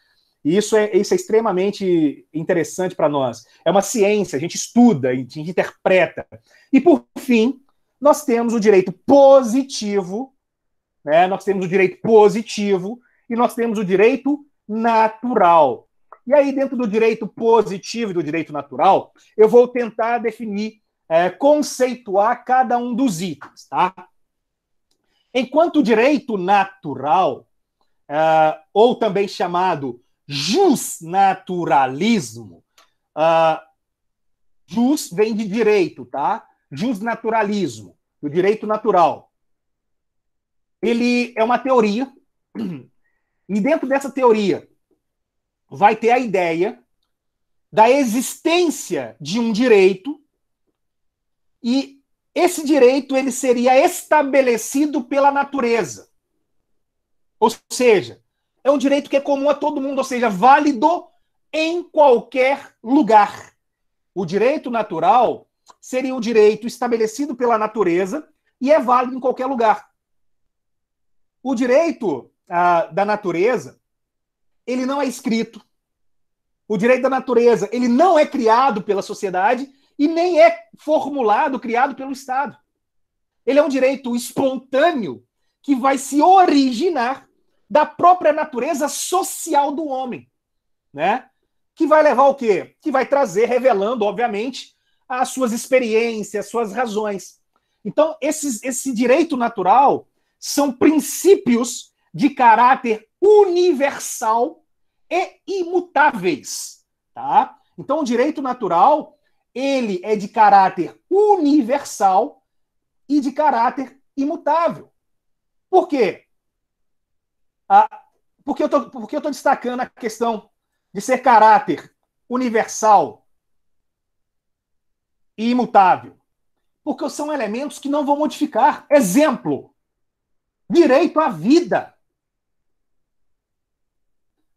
E isso é extremamente interessante para nós. É uma ciência, a gente estuda, a gente interpreta. E, por fim, nós temos o direito positivo, né? Nós temos o direito positivo e nós temos o direito natural. E aí, dentro do direito positivo e do direito natural, eu vou tentar definir, conceituar cada um dos itens, tá? Enquanto o direito natural, ou também chamado jusnaturalismo, jus vem de direito, tá? Jusnaturalismo, do direito natural. Ele é uma teoria, e dentro dessa teoria vai ter a ideia da existência de um direito, e esse direito ele seria estabelecido pela natureza. Ou seja, é um direito que é comum a todo mundo, ou seja, válido em qualquer lugar. O direito natural seria um direito estabelecido pela natureza e é válido em qualquer lugar. O direito da natureza, ele não é escrito. O direito da natureza, ele não é criado pela sociedade e nem é formulado, criado pelo Estado. Ele é um direito espontâneo que vai se originar da própria natureza social do homem, né? Que vai levar o quê? Que vai trazer, revelando, obviamente, as suas experiências, as suas razões. Então, esse direito natural são princípios de caráter universal e imutáveis, tá? Então, o direito natural, ele é de caráter universal e de caráter imutável. Por quê? Porque eu estou destacando a questão de ser caráter universal e imutável? Porque são elementos que não vão modificar. Exemplo, direito à vida.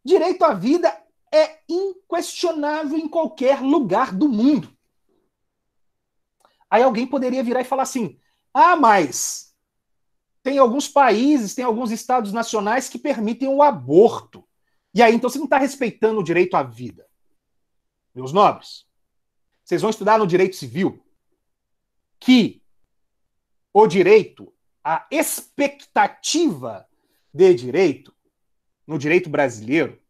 Direito à vida é inquestionável em qualquer lugar do mundo. Aí alguém poderia virar e falar assim, mas tem alguns países, tem alguns estados nacionais que permitem o aborto. E aí, então, você não está respeitando o direito à vida. Meus nobres, vocês vão estudar no direito civil que o direito, a expectativa de direito, no direito brasileiro,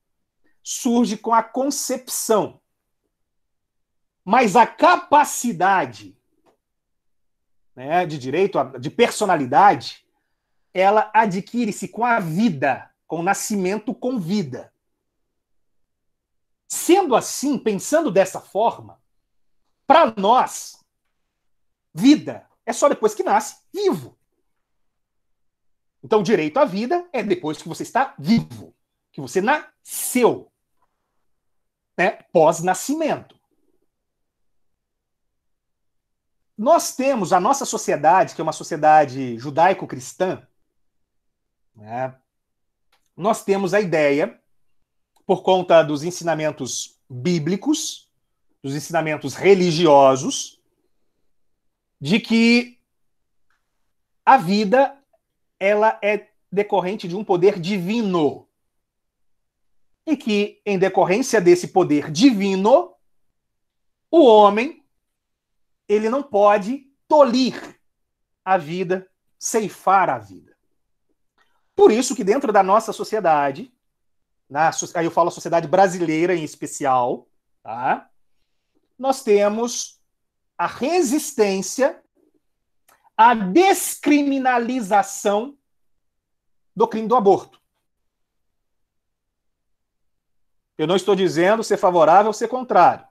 surge com a concepção. Mas a capacidade, né, de direito, de personalidade, ela adquire-se com a vida, com o nascimento com vida. Sendo assim, pensando dessa forma, para nós, vida é só depois que nasce vivo. Então, o direito à vida é depois que você está vivo, que você nasceu, né? Pós-nascimento. Nós temos a nossa sociedade, que é uma sociedade judaico-cristã, né? Nós temos a ideia, por conta dos ensinamentos bíblicos, dos ensinamentos religiosos, de que a vida ela é decorrente de um poder divino. E que, em decorrência desse poder divino, o homem ele não pode tolir a vida, ceifar a vida. Por isso que dentro da nossa sociedade, aí eu falo a sociedade brasileira em especial, tá? Nós temos a resistência à descriminalização do crime do aborto. Eu não estou dizendo ser favorável ou ser contrário.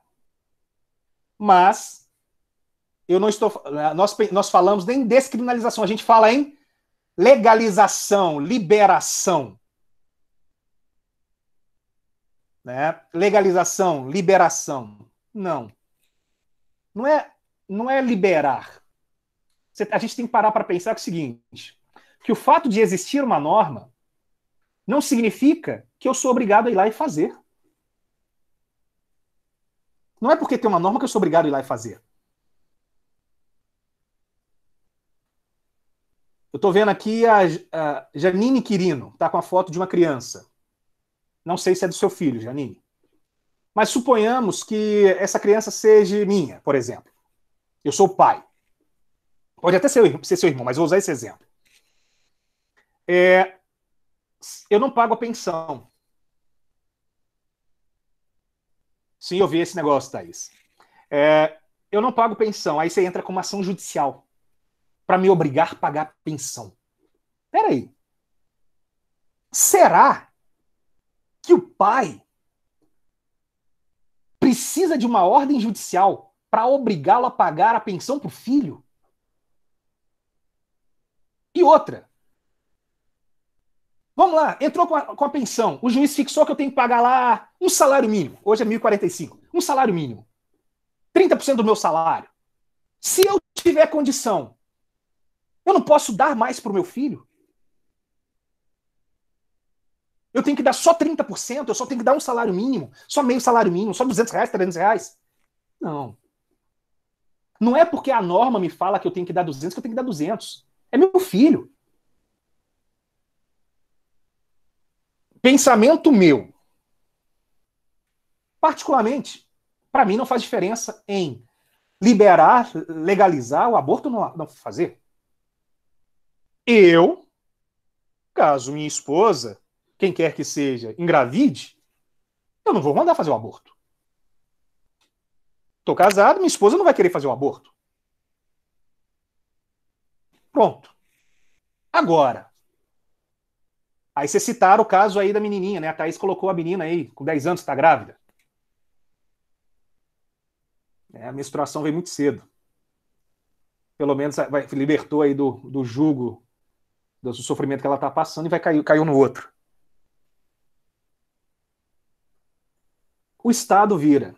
Mas eu não estou. Nós falamos nem em descriminalização, a gente fala em legalização, liberação. Né? Legalização, liberação. Não. Não é liberar. A gente tem que parar para pensar que é o seguinte, que o fato de existir uma norma não significa que eu sou obrigado a ir lá e fazer. Não é porque tem uma norma que eu sou obrigado a ir lá e fazer. Eu estou vendo aqui a Janine Quirino, está com a foto de uma criança. Não sei se é do seu filho, Janine. Mas suponhamos que essa criança seja minha, por exemplo. Eu sou o pai. Pode até ser seu irmão, mas vou usar esse exemplo. Eu não pago a pensão. Sim, eu vi esse negócio, Thaís. Eu não pago pensão. Aí você entra com uma ação judicial para me obrigar a pagar pensão. Peraí. Será que o pai precisa de uma ordem judicial para obrigá-lo a pagar a pensão para o filho? E outra. Vamos lá, entrou com a pensão. O juiz fixou que eu tenho que pagar lá um salário mínimo. Hoje é 1.045. Um salário mínimo. 30% do meu salário. Se eu tiver condição, eu não posso dar mais para o meu filho? Eu tenho que dar só 30%, eu só tenho que dar um salário mínimo, só meio salário mínimo, só R$200, R$300? Não. Não é porque a norma me fala que eu tenho que dar 200 que eu tenho que dar 200. É meu filho. Pensamento meu. Particularmente, para mim não faz diferença em liberar, legalizar o aborto ou não fazer. Eu, caso minha esposa, quem quer que seja, engravide, eu não vou mandar fazer o aborto. Estou casado, minha esposa não vai querer fazer o aborto. Pronto. Agora, aí vocês citaram o caso aí da menininha, né? A Thaís colocou a menina aí, com 10 anos, está grávida. A menstruação veio muito cedo. Pelo menos libertou aí do jugo, do sofrimento que ela está passando e caiu no outro. O Estado vira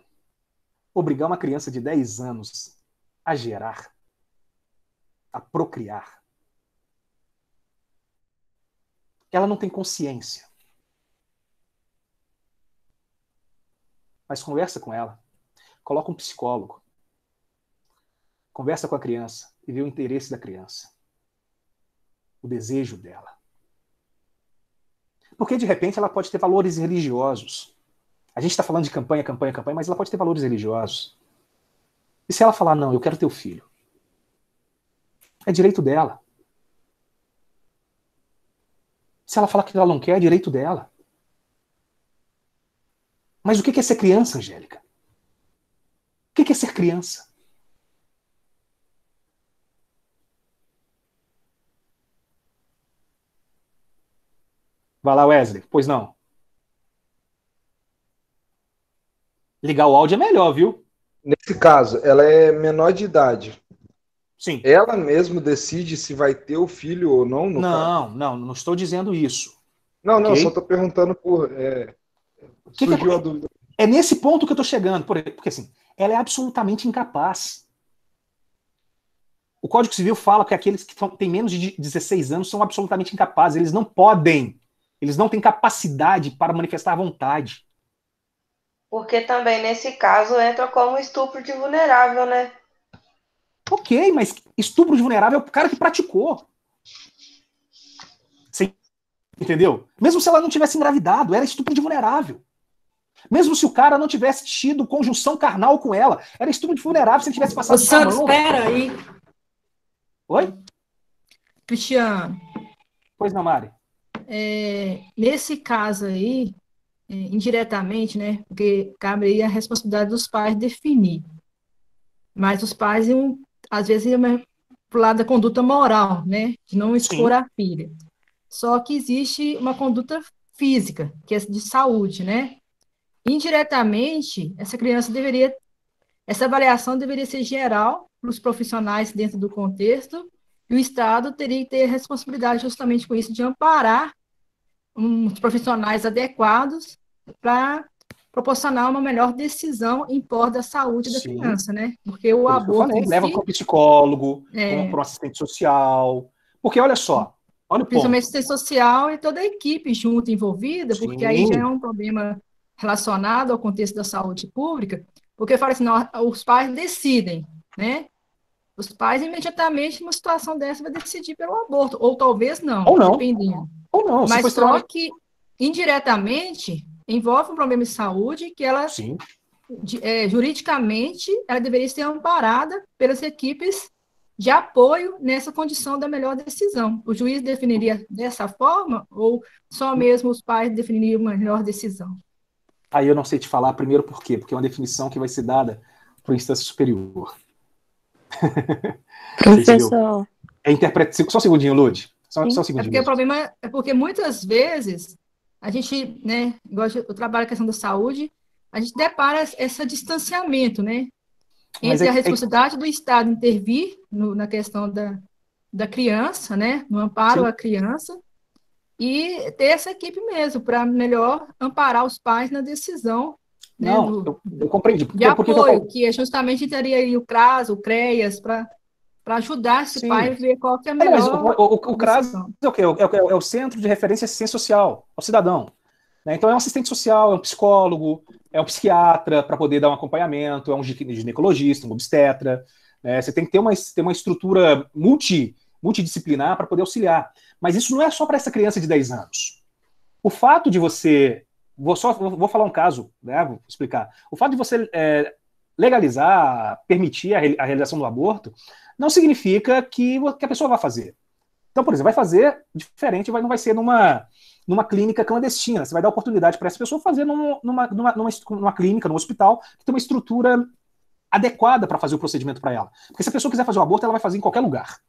obrigar uma criança de 10 anos a gerar, a procriar. Ela não tem consciência. Mas conversa com ela. Coloca um psicólogo. Conversa com a criança e vê o interesse da criança. O desejo dela. Porque, de repente, ela pode ter valores religiosos. A gente está falando de campanha, mas ela pode ter valores religiosos. E se ela falar, não, eu quero teu filho? É direito dela. Se ela falar que ela não quer, é direito dela. Mas o que é ser criança, Angélica? O que é ser criança? Vai lá, Wesley. Pois não. Ligar o áudio é melhor, viu? Nesse caso, ela é menor de idade. Sim. Ela mesmo decide se vai ter o filho ou não, no caso? Não estou dizendo isso. Não, ok? só estou perguntando por... surgiu a dúvida. É nesse ponto que eu estou chegando, porque assim, ela é absolutamente incapaz. O Código Civil fala que aqueles que têm menos de 16 anos são absolutamente incapazes, eles não podem, eles não têm capacidade para manifestar a vontade. Porque também, nesse caso, entra como estupro de vulnerável, né? Ok, mas estupro de vulnerável é o cara que praticou. Você entendeu? Mesmo se ela não tivesse engravidado, era estupro de vulnerável. Mesmo se o cara não tivesse tido conjunção carnal com ela, era estupro de vulnerável se ele tivesse passado por Santos, espera aí. Oi? Cristiano. Pois não, Mari. Nesse caso aí, indiretamente, né? Porque cabe aí a responsabilidade dos pais definir. Mas os pais, às vezes, iam para o lado da conduta moral, né? De não expor a filha. Só que existe uma conduta física, que é de saúde, né? Indiretamente, essa avaliação deveria ser geral para os profissionais dentro do contexto, e o Estado teria que ter responsabilidade justamente com isso, de amparar uns profissionais adequados para proporcionar uma melhor decisão em prol da saúde da criança, né? Porque o aborto leva para o psicólogo, para o assistente social, porque olha só, olha o principalmente assistente social e toda a equipe junto envolvida, porque aí já é um problema relacionado ao contexto da saúde pública, porque fala assim, não, os pais decidem, né? Os pais imediatamente, numa situação dessa, vai decidir pelo aborto, ou talvez não, dependendo. Ou não. Mas só que, indiretamente, envolve um problema de saúde que ela, juridicamente, ela deveria ser amparada pelas equipes de apoio nessa condição da melhor decisão. O juiz definiria dessa forma, ou só mesmo os pais definiriam uma melhor decisão? Aí eu não sei te falar, primeiro por quê? Porque é uma definição que vai ser dada por instância superior. Professor. Só um segundinho, Lud. Só um segundinho. Porque o problema é porque muitas vezes a gente, né, eu trabalho a questão da saúde, a gente depara esse distanciamento, né, entre a responsabilidade do Estado intervir na questão da criança, né, no amparo à criança, e ter essa equipe mesmo, para melhor amparar os pais na decisão. Não, né, eu compreendi. De apoio, que é justamente teria aí o CRAS, o CREAS, para ajudar esse pai a ver qual que é a melhor. Mas o CRAS é o quê? É o Centro de Referência e Assistência Social ao Cidadão. Né? Então é um assistente social, é um psicólogo, é um psiquiatra para poder dar um acompanhamento, é um ginecologista, um obstetra. Né? Você tem que ter uma estrutura multidisciplinar para poder auxiliar. Mas isso não é só para essa criança de 10 anos. O fato de você... Vou falar um caso, né? Vou explicar. O fato de você legalizar, permitir a realização do aborto, não significa que a pessoa vai fazer. Então, por exemplo, vai fazer diferente, não vai ser numa clínica clandestina. Você vai dar oportunidade para essa pessoa fazer numa clínica, num hospital, que tem uma estrutura adequada para fazer o procedimento para ela. Porque se a pessoa quiser fazer o aborto, ela vai fazer em qualquer lugar.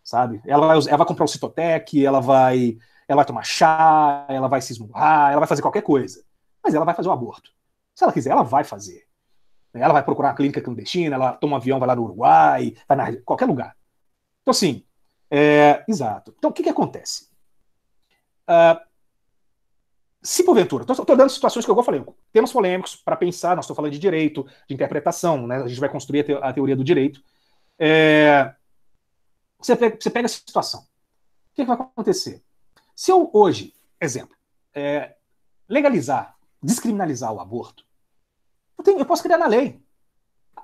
Sabe? Ela vai comprar um Citotec, ela vai tomar chá, ela vai se esmurrar, ela vai fazer qualquer coisa. Mas ela vai fazer o aborto. Se ela quiser, ela vai fazer. Ela vai procurar uma clínica clandestina, ela toma um avião, vai lá no Uruguai, vai em qualquer lugar. Então, assim, exato. Então, o que acontece? Se porventura, estou dando situações que eu falei, temas polêmicos para pensar, nós estamos falando de direito, de interpretação, né? A gente vai construir a teoria do direito. Você pega essa situação. O que vai acontecer? Se eu hoje, exemplo, legalizar, descriminalizar o aborto, eu posso criar na lei.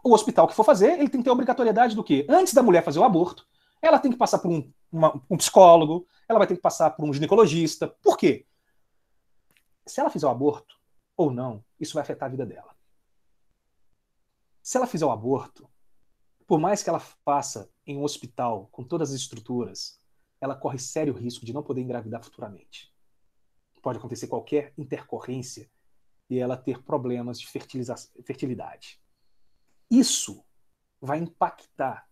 O hospital que for fazer, ele tem que ter a obrigatoriedade do quê? Antes da mulher fazer o aborto, ela tem que passar por um psicólogo, ela vai ter que passar por um ginecologista. Por quê? Se ela fizer o aborto ou não, isso vai afetar a vida dela. Se ela fizer o aborto, por mais que ela faça em um hospital com todas as estruturas, ela corre sério risco de não poder engravidar futuramente. Pode acontecer qualquer intercorrência e ela ter problemas de fertilidade. Isso vai impactar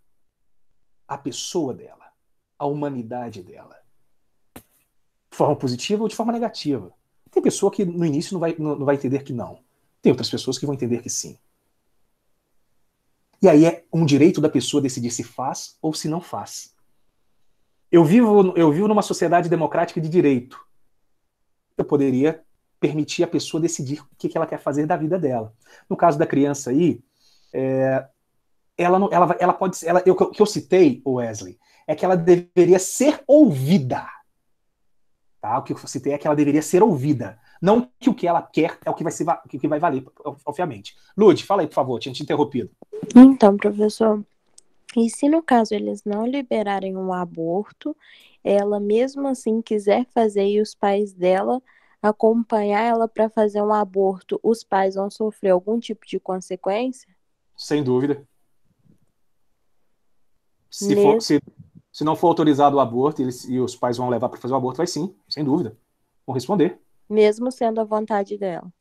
a pessoa dela, a humanidade dela. De forma positiva ou de forma negativa. Tem pessoa que no início não vai entender que não. Tem outras pessoas que vão entender que sim. E aí é um direito da pessoa decidir se faz ou se não faz. Eu vivo numa sociedade democrática de direito. Eu poderia permitir a pessoa decidir o que ela quer fazer da vida dela. No caso da criança aí, ela pode ser, o que eu citei, Wesley, é que ela deveria ser ouvida. Tá? O que eu citei é que ela deveria ser ouvida. Não que o que ela quer é o que vai valer, obviamente. Lud, fala aí, por favor, tinha te interrompido. Então, professor, e se no caso eles não liberarem um aborto, ela mesmo assim quiser fazer e os pais dela acompanhar ela para fazer um aborto, os pais vão sofrer algum tipo de consequência? Sem dúvida. Se não for autorizado o aborto e os pais vão levar para fazer o aborto, vai sim, sem dúvida. Vão responder. Mesmo sendo a vontade dela.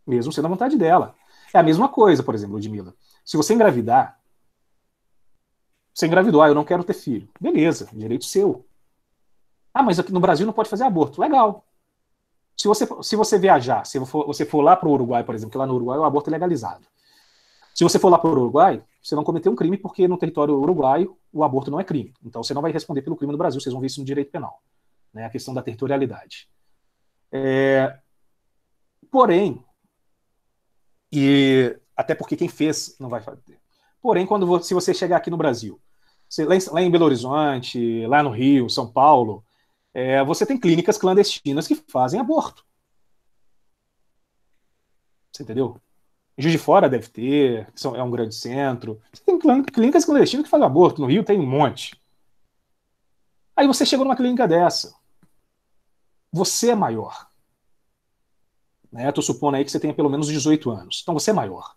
Mesmo sendo a vontade dela. É a mesma coisa, por exemplo, Ludmila. Se você engravidar, você engravidou, eu não quero ter filho. Beleza, direito seu. Mas aqui no Brasil não pode fazer aborto. Legal. Se você viajar, se você for lá para o Uruguai, por exemplo, que lá no Uruguai o aborto é legalizado. Se você for lá para o Uruguai, você não cometeu um crime porque no território uruguaio o aborto não é crime. Então você não vai responder pelo crime no Brasil, vocês vão ver isso no direito penal. Né, a questão da territorialidade. Porém, e até porque quem fez não vai fazer. Porém, se você chegar aqui no Brasil, lá em Belo Horizonte, lá no Rio, São Paulo, você tem clínicas clandestinas que fazem aborto. Você entendeu? Em Juiz de Fora deve ter, é um grande centro. Você tem clínicas clandestinas que fazem aborto. No Rio tem um monte. Aí você chegou numa clínica dessa. Você é maior. Estou supondo aí que você tenha pelo menos 18 anos. Então você é maior.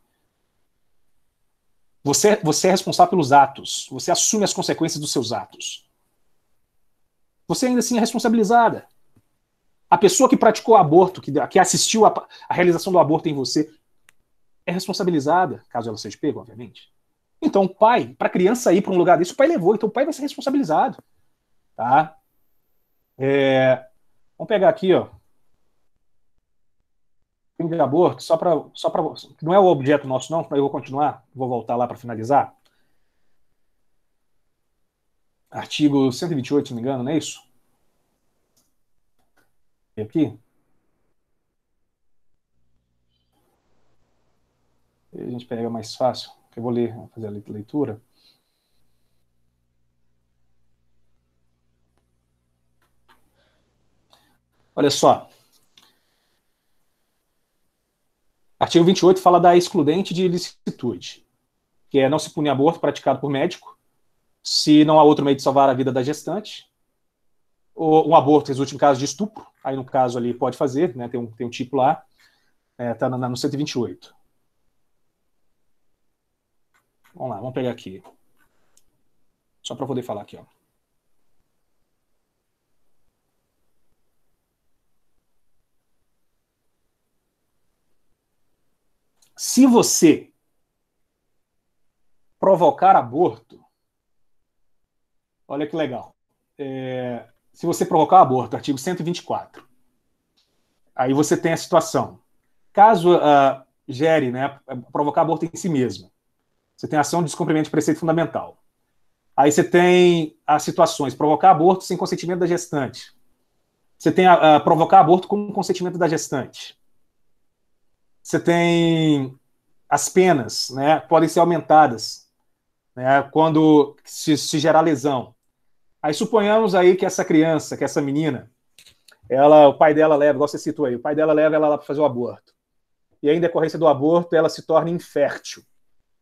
Você é responsável pelos atos. Você assume as consequências dos seus atos. Você ainda assim é responsabilizada. A pessoa que praticou o aborto, que assistiu a realização do aborto em você, é responsabilizada, caso ela seja pega, obviamente. Então o pai, para a criança ir para um lugar desse, o pai levou, então o pai vai ser responsabilizado. Tá? Vamos pegar aqui, ó. Crime de aborto, só para não é o objeto nosso não, eu vou continuar, vou voltar lá para finalizar. Artigo 128, se não me engano, não é isso? Aqui. A gente pega mais fácil, que eu vou ler, vou fazer a leitura. Olha só. Artigo 28 fala da excludente de ilicitude, que é não se punir aborto praticado por médico, se não há outro meio de salvar a vida da gestante, ou um aborto resulte em caso de estupro, aí no caso ali pode fazer, né, tem um tipo lá, está no 128. Vamos lá, vamos pegar aqui. Só para poder falar aqui, ó. Se você provocar aborto, olha que legal. Se você provocar aborto, artigo 124, aí você tem a situação. Caso gere, né, provocar aborto em si mesmo, você tem a ação de descumprimento de preceito fundamental. Aí você tem as situações, provocar aborto sem consentimento da gestante. Você tem provocar aborto com consentimento da gestante. Você tem as penas, né, podem ser aumentadas, né, quando se gerar lesão. Aí suponhamos aí que essa criança, que essa menina, o pai dela leva, igual você citou aí, o pai dela leva ela lá para fazer o aborto. E aí, em decorrência do aborto, ela se torna infértil.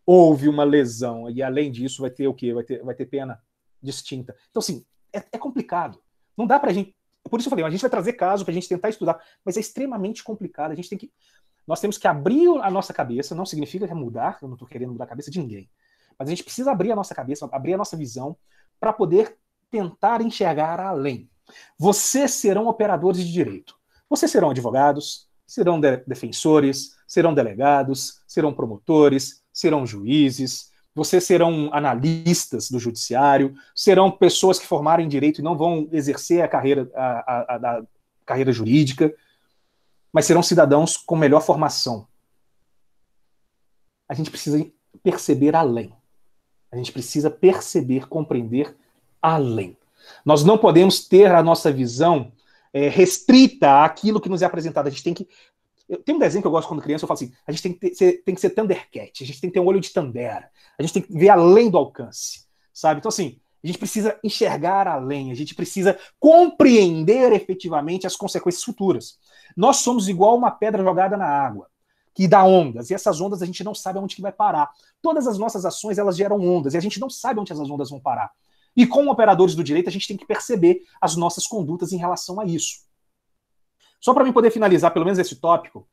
Houve uma lesão, e além disso vai ter o quê? Vai ter pena distinta. Então, assim, é complicado. Não dá pra gente... Por isso eu falei, a gente vai trazer caso pra gente tentar estudar, mas é extremamente complicado. Nós temos que abrir a nossa cabeça, não significa que é mudar, eu não estou querendo mudar a cabeça de ninguém, mas a gente precisa abrir a nossa cabeça, abrir a nossa visão, para poder tentar enxergar além. Vocês serão operadores de direito. Vocês serão advogados, serão defensores, serão delegados, serão promotores, serão juízes, vocês serão analistas do judiciário, serão pessoas que formaram em direito e não vão exercer a carreira jurídica, mas serão cidadãos com melhor formação. A gente precisa perceber além. A gente precisa perceber, compreender além. Nós não podemos ter a nossa visão restrita àquilo que nos é apresentado. A gente tem que... Tem um desenho que eu gosto quando criança, eu falo assim, a gente tem que ser Thundercat, a gente tem que ter um olho de Tandera, a gente tem que ver além do alcance, sabe? Então, assim, a gente precisa enxergar além, a gente precisa compreender efetivamente as consequências futuras. Nós somos igual uma pedra jogada na água, que dá ondas, e essas ondas a gente não sabe aonde que vai parar. Todas as nossas ações, elas geram ondas, e a gente não sabe onde essas ondas vão parar. E como operadores do direito, a gente tem que perceber as nossas condutas em relação a isso. Só para mim poder finalizar, pelo menos esse tópico,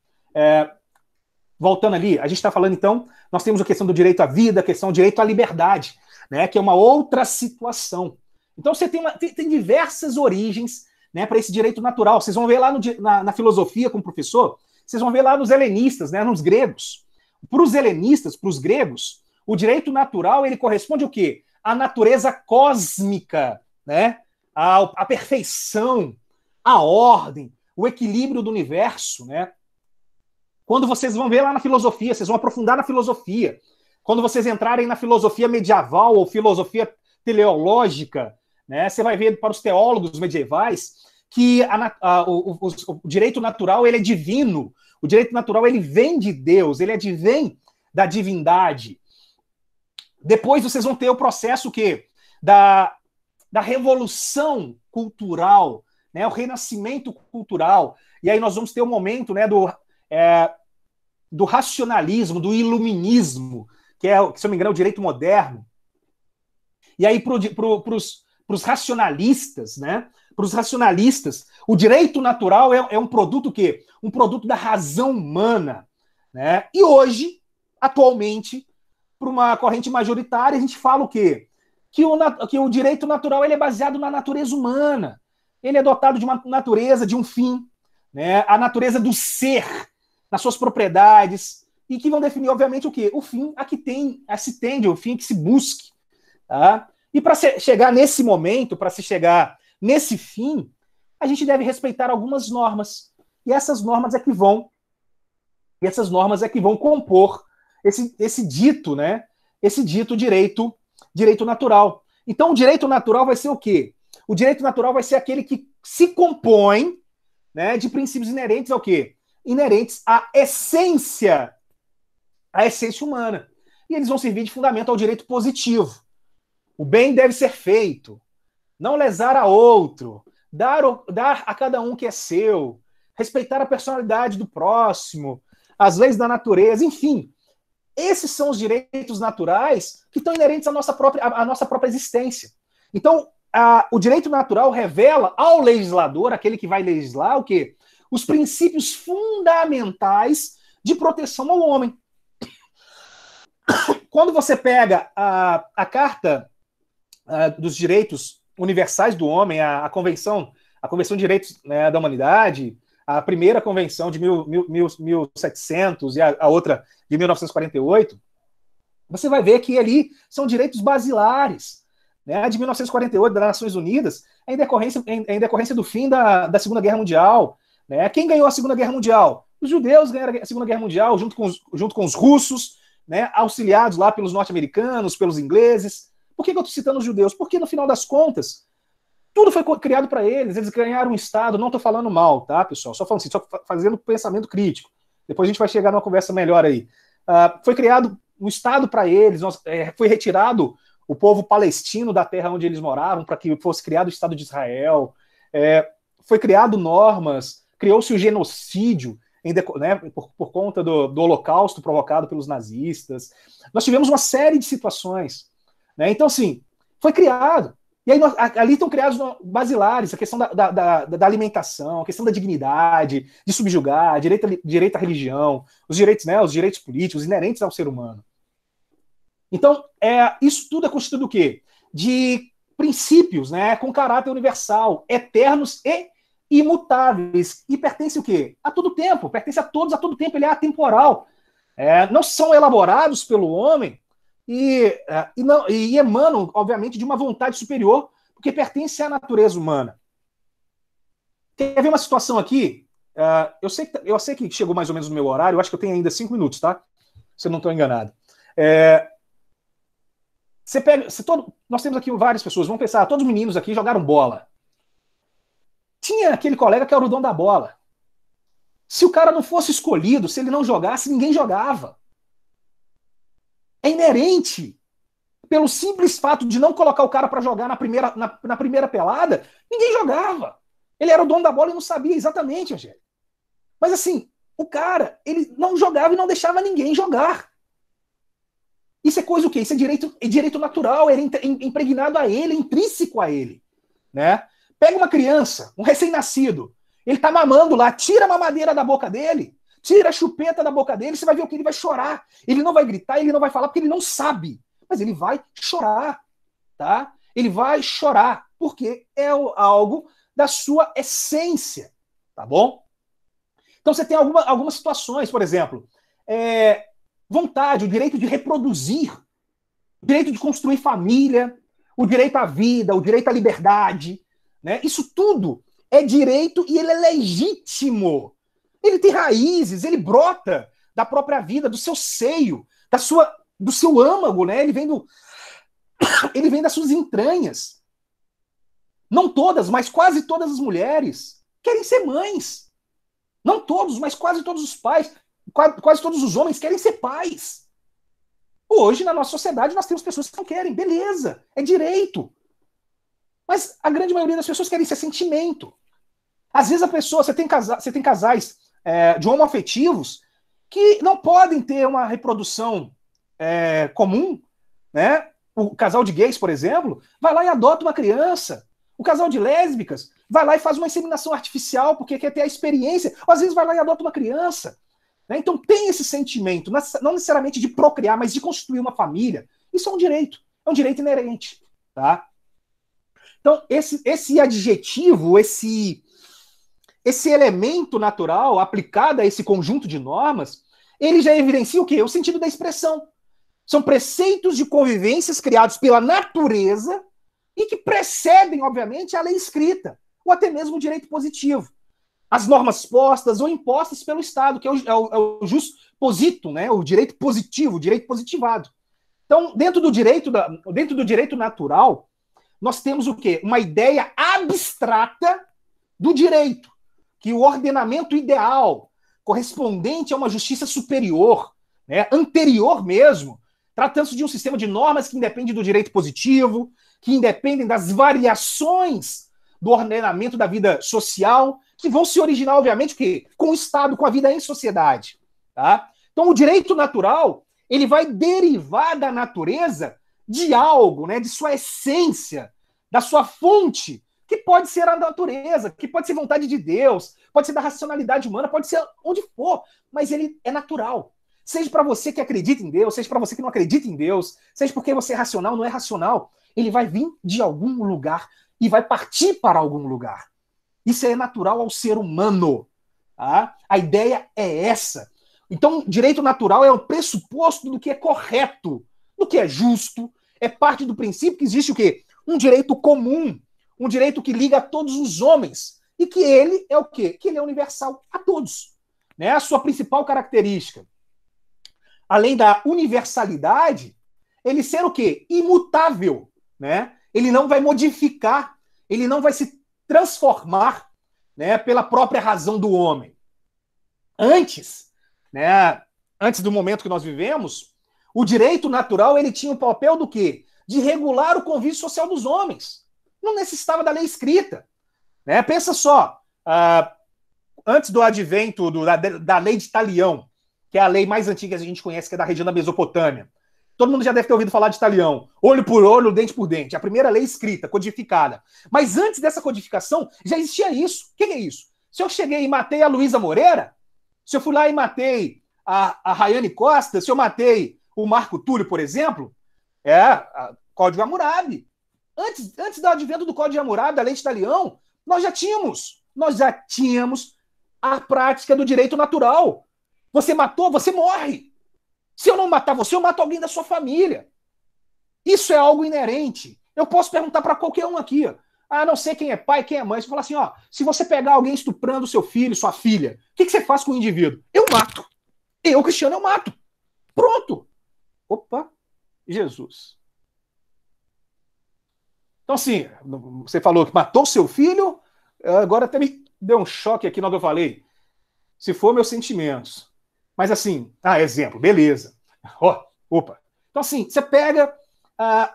voltando ali, a gente está falando, então, nós temos a questão do direito à vida, a questão do direito à liberdade, né, que é uma outra situação. Então, você tem diversas origens, né, para esse direito natural. Vocês vão ver lá na filosofia com o professor, vocês vão ver lá nos helenistas, né, nos gregos. Para os helenistas, para os gregos, o direito natural, ele corresponde ao quê? À natureza cósmica, né, à perfeição, à ordem, o equilíbrio do universo, né? Quando vocês vão ver lá na filosofia, vocês vão aprofundar na filosofia. Quando vocês entrarem na filosofia medieval ou filosofia teleológica, né, você vai ver para os teólogos medievais que o direito natural, ele é divino. O direito natural, ele vem de Deus, ele advém da divindade. Depois vocês vão ter o processo que da revolução cultural, né, o renascimento cultural, e aí nós vamos ter o momento, né, do racionalismo, do iluminismo, que é, se eu não me engano, é o direito moderno. E aí para os racionalistas, né, o direito natural é um produto o quê? Um produto da razão humana, né? E hoje, atualmente, para uma corrente majoritária, a gente fala o quê? Que o direito natural ele é baseado na natureza humana. Ele é dotado de uma natureza, de um fim, né? A natureza do ser, nas suas propriedades, e que vão definir, obviamente, o quê? O fim a que se tende, o fim a que se busque. Tá? E para chegar nesse momento, para se chegar nesse fim, a gente deve respeitar algumas normas. E essas normas é que vão compor esse dito, né? Esse dito direito natural. Então, o direito natural vai ser o quê? O direito natural vai ser aquele que se compõe, né, de princípios inerentes ao quê? Inerentes à essência humana. E eles vão servir de fundamento ao direito positivo. O bem deve ser feito, não lesar a outro, dar a cada um que é seu, respeitar a personalidade do próximo, as leis da natureza, enfim. Esses são os direitos naturais que estão inerentes à nossa própria existência. Então, o direito natural revela ao legislador, aquele que vai legislar, o quê? Os princípios fundamentais de proteção ao homem. Quando você pega a Carta dos Direitos Universais do Homem, a Convenção de Direitos, né, da Humanidade, a primeira convenção de 1700 e a outra de 1948, você vai ver que ali são direitos basilares. Né? A de 1948, das Nações Unidas, é em decorrência do fim da Segunda Guerra Mundial. Né? Quem ganhou a Segunda Guerra Mundial? Os judeus ganharam a Segunda Guerra Mundial junto com os russos, né? Auxiliados lá pelos norte-americanos, pelos ingleses. Por que eu estou citando os judeus? Porque, no final das contas, tudo foi criado para eles ganharam um Estado, não estou falando mal, tá, pessoal? Só falando assim, só fazendo pensamento crítico. Depois a gente vai chegar numa conversa melhor aí. Foi criado um Estado para eles, foi retirado o povo palestino da terra onde eles moravam para que fosse criado o Estado de Israel, foi criado normas, criou-se o genocídio, né, por conta do holocausto provocado pelos nazistas. Nós tivemos uma série de situações. Né? Então, assim, foi criado. E aí ali estão criados basilares, a questão da alimentação, a questão da dignidade, de subjugar, direito à religião, os direitos políticos inerentes ao ser humano. Então, isso tudo é constituído do quê? De princípios, né, com caráter universal, eternos e imutáveis. E pertence o quê? A todo tempo, pertence a todos, a todo tempo, ele é atemporal. Não são elaborados pelo homem, e emanam, obviamente, de uma vontade superior, porque pertence à natureza humana. Quer ver uma situação aqui? Eu sei que chegou mais ou menos no meu horário, eu acho que eu tenho ainda 5 minutos, tá? Se eu não estou enganado. Nós temos aqui várias pessoas, vamos pensar, todos os meninos aqui jogaram bola. Tinha aquele colega que era o dono da bola. Se o cara não fosse escolhido, se ele não jogasse, ninguém jogava. É inerente. Pelo simples fato de não colocar o cara para jogar na primeira pelada, ninguém jogava. Ele era o dono da bola e não sabia exatamente, Angélica. Mas assim, o cara, ele não jogava e não deixava ninguém jogar. Isso é coisa o quê? Isso é direito natural, é impregnado a ele, é intrínseco a ele. Né? Pega uma criança, um recém-nascido, ele tá mamando lá, tira a mamadeira da boca dele, tira a chupeta da boca dele, você vai ver o que ele vai chorar. Ele não vai gritar, ele não vai falar porque ele não sabe, mas ele vai chorar, tá? Ele vai chorar, porque é algo da sua essência, tá bom? Então você tem algumas situações, por exemplo, vontade, o direito de reproduzir, o direito de construir família, o direito à vida, o direito à liberdade, né? Isso tudo é direito e ele é legítimo. Ele tem raízes, ele brota da própria vida, do seu seio, do seu âmago, né? Ele vem das suas entranhas. Não todas, mas quase todas as mulheres querem ser mães. Não todos, mas quase todos os pais, quase todos os homens querem ser pais. Hoje, na nossa sociedade, nós temos pessoas que não querem. Beleza, é direito. Mas a grande maioria das pessoas querem ser sentimento. Às vezes você tem casais de homoafetivos que não podem ter uma reprodução comum, né? O casal de gays, por exemplo, vai lá e adota uma criança. O casal de lésbicas vai lá e faz uma inseminação artificial porque quer ter a experiência. Ou às vezes vai lá e adota uma criança. Né? Então tem esse sentimento, não necessariamente de procriar, mas de construir uma família. Isso é um direito inerente. Tá? Então esse adjetivo, esse elemento natural aplicado a esse conjunto de normas, ele já evidencia o quê? O sentido da expressão. São preceitos de convivências criados pela natureza e que precedem, obviamente, a lei escrita, ou até mesmo o direito positivo. As normas postas ou impostas pelo Estado, que é o jus posito, né? O direito positivo, o direito positivado. Então, dentro do direito natural, nós temos o quê? Uma ideia abstrata do direito, que o ordenamento ideal, correspondente a uma justiça superior, né? Anterior mesmo, tratando-se de um sistema de normas que independe do direito positivo, que independem das variações do ordenamento da vida social, que vão se originar, obviamente, com o Estado, com a vida em sociedade. Tá? Então, o direito natural, ele vai derivar da natureza de algo, né, de sua essência, da sua fonte, que pode ser a natureza, que pode ser vontade de Deus, pode ser da racionalidade humana, pode ser onde for, mas ele é natural. Seja para você que acredita em Deus, seja para você que não acredita em Deus, seja porque você é racional, não é racional, ele vai vir de algum lugar e vai partir para algum lugar. Isso é natural ao ser humano. Tá? A ideia é essa. Então, direito natural é o pressuposto do que é correto, do que é justo, é parte do princípio que existe o quê? Um direito comum, um direito que liga a todos os homens, e que ele é o quê? Que ele é universal a todos. Né? A sua principal característica, além da universalidade, ele ser o quê? Imutável. Né? Ele não vai modificar, ele não vai se transformar, né, pela própria razão do homem. Antes do momento que nós vivemos, o direito natural ele tinha o papel do quê? De regular o convívio social dos homens. Não necessitava da lei escrita. Né? Pensa só, antes do advento da lei de Talião, que é a lei mais antiga que a gente conhece, que é da região da Mesopotâmia. Todo mundo já deve ter ouvido falar de Talião. Olho por olho, dente por dente. A primeira lei escrita, codificada. Mas antes dessa codificação, já existia isso. O que é isso? Se eu cheguei e matei a Luísa Moreira, se eu fui lá e matei a Rayane Costa, se eu matei o Marco Túlio, por exemplo, Código Hammurabi. Antes do advento do Código Hammurabi, da lei de Talião, nós já tínhamos a prática do direito natural. Você matou, você morre. Se eu não matar você, eu mato alguém da sua família. Isso é algo inerente. Eu posso perguntar para qualquer um aqui, não sei quem é pai, quem é mãe. Você fala assim, se você pegar alguém estuprando seu filho, sua filha, o que você faz com o indivíduo? Eu mato. Eu, Cristiano, eu mato. Pronto. Opa, Jesus. Então, assim, você falou que matou seu filho, agora até me deu um choque aqui no que eu falei. Se for meus sentimentos. Mas assim, exemplo, beleza. Opa. Então, assim, você pega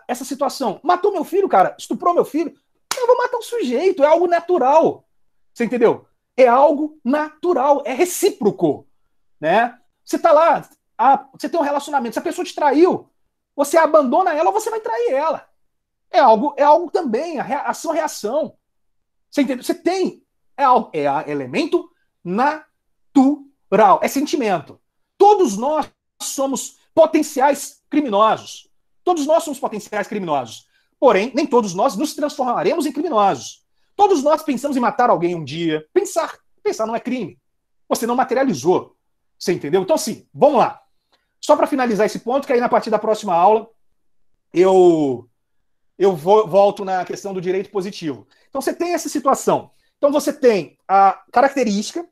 essa situação. Matou meu filho, cara, estuprou meu filho. Eu vou matar um sujeito, é algo natural. Você entendeu? É algo natural, é recíproco. Né? Você tá lá, você tem um relacionamento, se a pessoa te traiu, você abandona ela ou você vai trair ela. É algo também, ação-reação. Você entendeu? Você tem. É elemento natural, é sentimento. Todos nós somos potenciais criminosos. Todos nós somos potenciais criminosos. Porém, nem todos nós nos transformaremos em criminosos. Todos nós pensamos em matar alguém um dia. Pensar não é crime. Você não materializou. Você entendeu? Então, assim, vamos lá. Só para finalizar esse ponto, que aí na partir da próxima aula eu volto na questão do direito positivo. Então, você tem essa situação. Então, você tem a característica,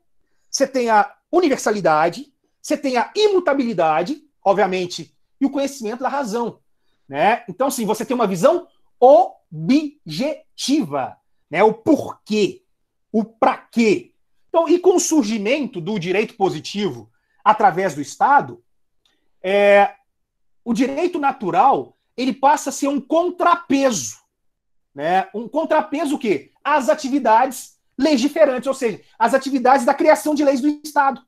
você tem a universalidade, você tem a imutabilidade, obviamente, e o conhecimento da razão. Né? Então, sim, você tem uma visão objetiva, né? O porquê, o para quê. Então, e com o surgimento do direito positivo através do Estado, o direito natural ele passa a ser um contrapeso. Né? Um contrapeso o quê? Às atividades legiferantes, ou seja, as atividades da criação de leis do Estado.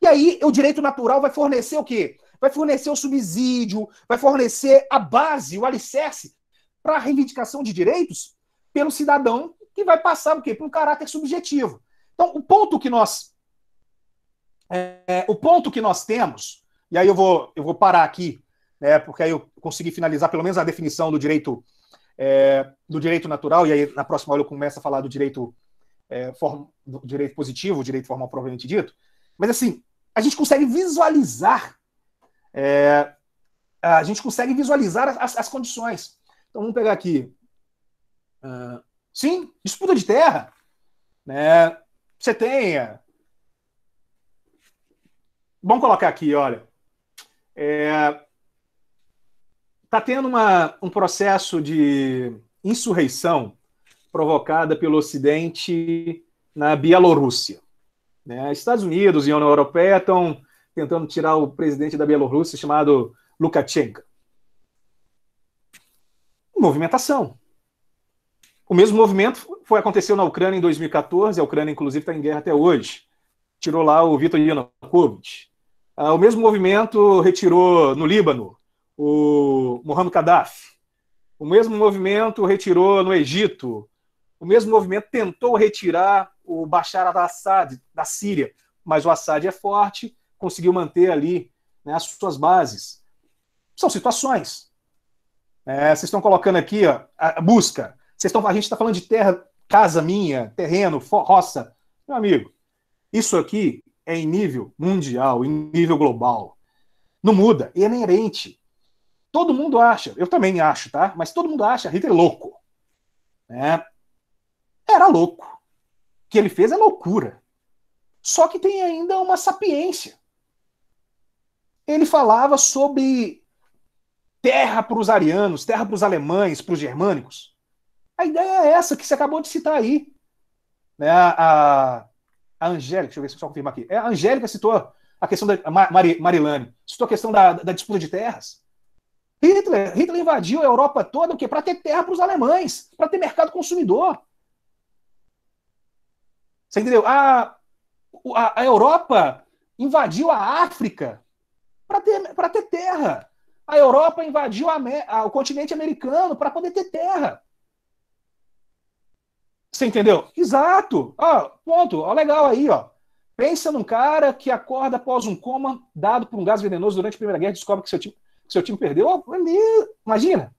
E aí o direito natural vai fornecer o quê? Vai fornecer o subsídio, vai fornecer a base, o alicerce para a reivindicação de direitos pelo cidadão que vai passar o quê? Por um caráter subjetivo. Então, o ponto que nós temos, e aí eu vou parar aqui, né, porque aí eu consegui finalizar pelo menos a definição do direito natural, e aí na próxima aula eu começo a falar do direito positivo, o direito formal propriamente dito. Mas assim, a gente consegue visualizar as condições. Então vamos pegar aqui. Sim, disputa de terra. Né? Você tem. Vamos colocar aqui, olha. Está tendo um processo de insurreição provocada pelo Ocidente na Bielorrússia. Né? Estados Unidos e a União Europeia estão tentando tirar o presidente da Bielorrússia, chamado Lukashenko. Movimentação. O mesmo movimento aconteceu na Ucrânia em 2014, a Ucrânia, inclusive, está em guerra até hoje. Tirou lá o Viktor Yanukovych. O mesmo movimento retirou no Líbano o Muammar Gaddafi. O mesmo movimento retirou no Egito. O mesmo movimento tentou retirar o Bashar al-Assad da Síria, mas o Assad é forte, conseguiu manter ali, né, as suas bases. São situações. Vocês estão colocando aqui a busca. A gente está falando de terra, casa minha, terreno, roça. Meu amigo, isso aqui é em nível mundial, em nível global. Não muda, e é inerente. Todo mundo acha, eu também acho, tá? Mas todo mundo acha Hitler louco. Né? Era louco. O que ele fez é loucura. Só que tem ainda uma sapiência. Ele falava sobre terra para os arianos, terra para os alemães, para os germânicos. A ideia é essa que você acabou de citar aí. Né? A Angélica, deixa eu ver se eu só confirmar aqui. A Angélica citou a questão da Marilane, citou a questão da disputa de terras. Hitler invadiu a Europa toda para ter terra para os alemães, para ter mercado consumidor. Você entendeu? A Europa invadiu a África para ter terra. A Europa invadiu o continente americano para poder ter terra. Você entendeu? Exato. Ponto. Legal aí. Pensa num cara que acorda após um coma dado por um gás venenoso durante a Primeira Guerra e descobre que seu time perdeu. Imagina.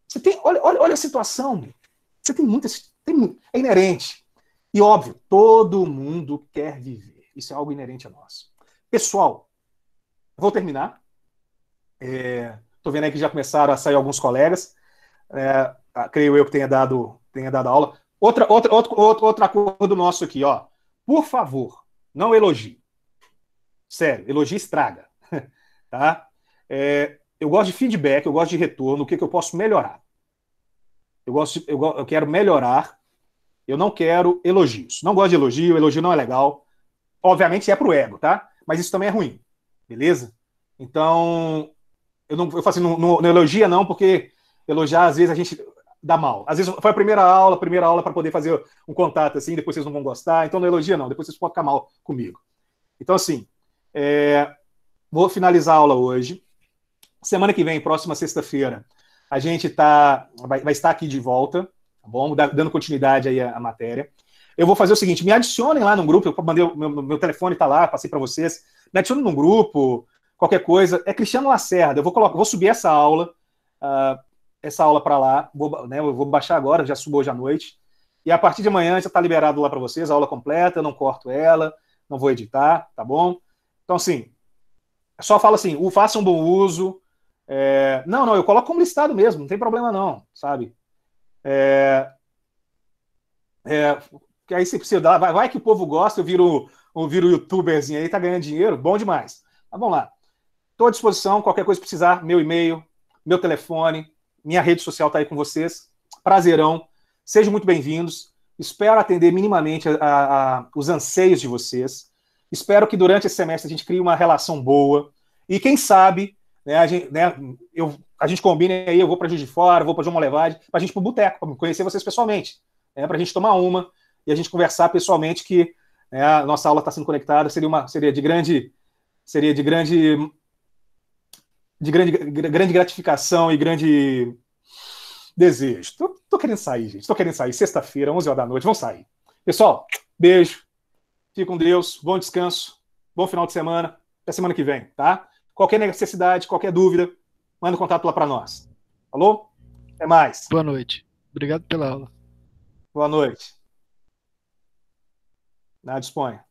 Você tem, olha a situação. Você tem muitas. É inerente. E óbvio, todo mundo quer viver. Isso é algo inerente a nós. Pessoal, vou terminar. Estou vendo aí que já começaram a sair alguns colegas. Creio eu que tenha dado aula. Outro acordo nosso aqui, ó. Por favor, não elogie. Sério, elogio estraga. Tá? Eu gosto de feedback, eu gosto de retorno, o que eu posso melhorar. Eu quero melhorar. Eu não quero elogios. Não gosto de elogio não é legal. Obviamente é pro ego, tá? Mas isso também é ruim, beleza? Então, eu falo assim, não elogia não, porque elogiar às vezes a gente dá mal. Às vezes foi a primeira aula para poder fazer um contato assim, depois vocês não vão gostar, então não elogia não, depois vocês podem ficar mal comigo. Então assim, vou finalizar a aula hoje. Semana que vem, próxima sexta-feira, a gente vai estar aqui de volta, tá bom? Dando continuidade aí à matéria. Eu vou fazer o seguinte, me adicionem lá no grupo, eu mandei meu telefone tá lá, passei para vocês, me adicionem no grupo, qualquer coisa. É Cristiano Lacerda, eu vou subir essa aula para lá, eu vou baixar agora, já subo hoje à noite, e a partir de amanhã já está liberado lá para vocês, a aula completa, eu não corto ela, não vou editar, tá bom? Então, assim, só fala assim, faça um bom uso. Não, eu coloco como listado mesmo, não tem problema não, sabe? Que aí se dá, vai que o povo gosta, eu viro youtuberzinho aí, tá ganhando dinheiro, bom demais. Mas vamos lá. Estou à disposição, qualquer coisa que precisar, meu e-mail, meu telefone, minha rede social tá aí com vocês. Prazerão, sejam muito bem-vindos. Espero atender minimamente os anseios de vocês. Espero que durante esse semestre a gente crie uma relação boa. E quem sabe, né, a gente combina aí, eu vou para Juiz de Fora, vou para João Molevade, para a gente ir para o boteco, para conhecer vocês pessoalmente, né, para a gente tomar uma e a gente conversar pessoalmente, que a nossa aula está sendo conectada, seria de grande gratificação e grande desejo. Tô querendo sair, gente. Tô querendo sair. Sexta-feira, 11 horas da noite. Vamos sair. Pessoal, beijo. Fique com Deus. Bom descanso. Bom final de semana. Até semana que vem, tá? Qualquer necessidade, qualquer dúvida, manda um contato lá para nós. Falou? Até mais. Boa noite. Obrigado pela aula. Boa noite. Disponha.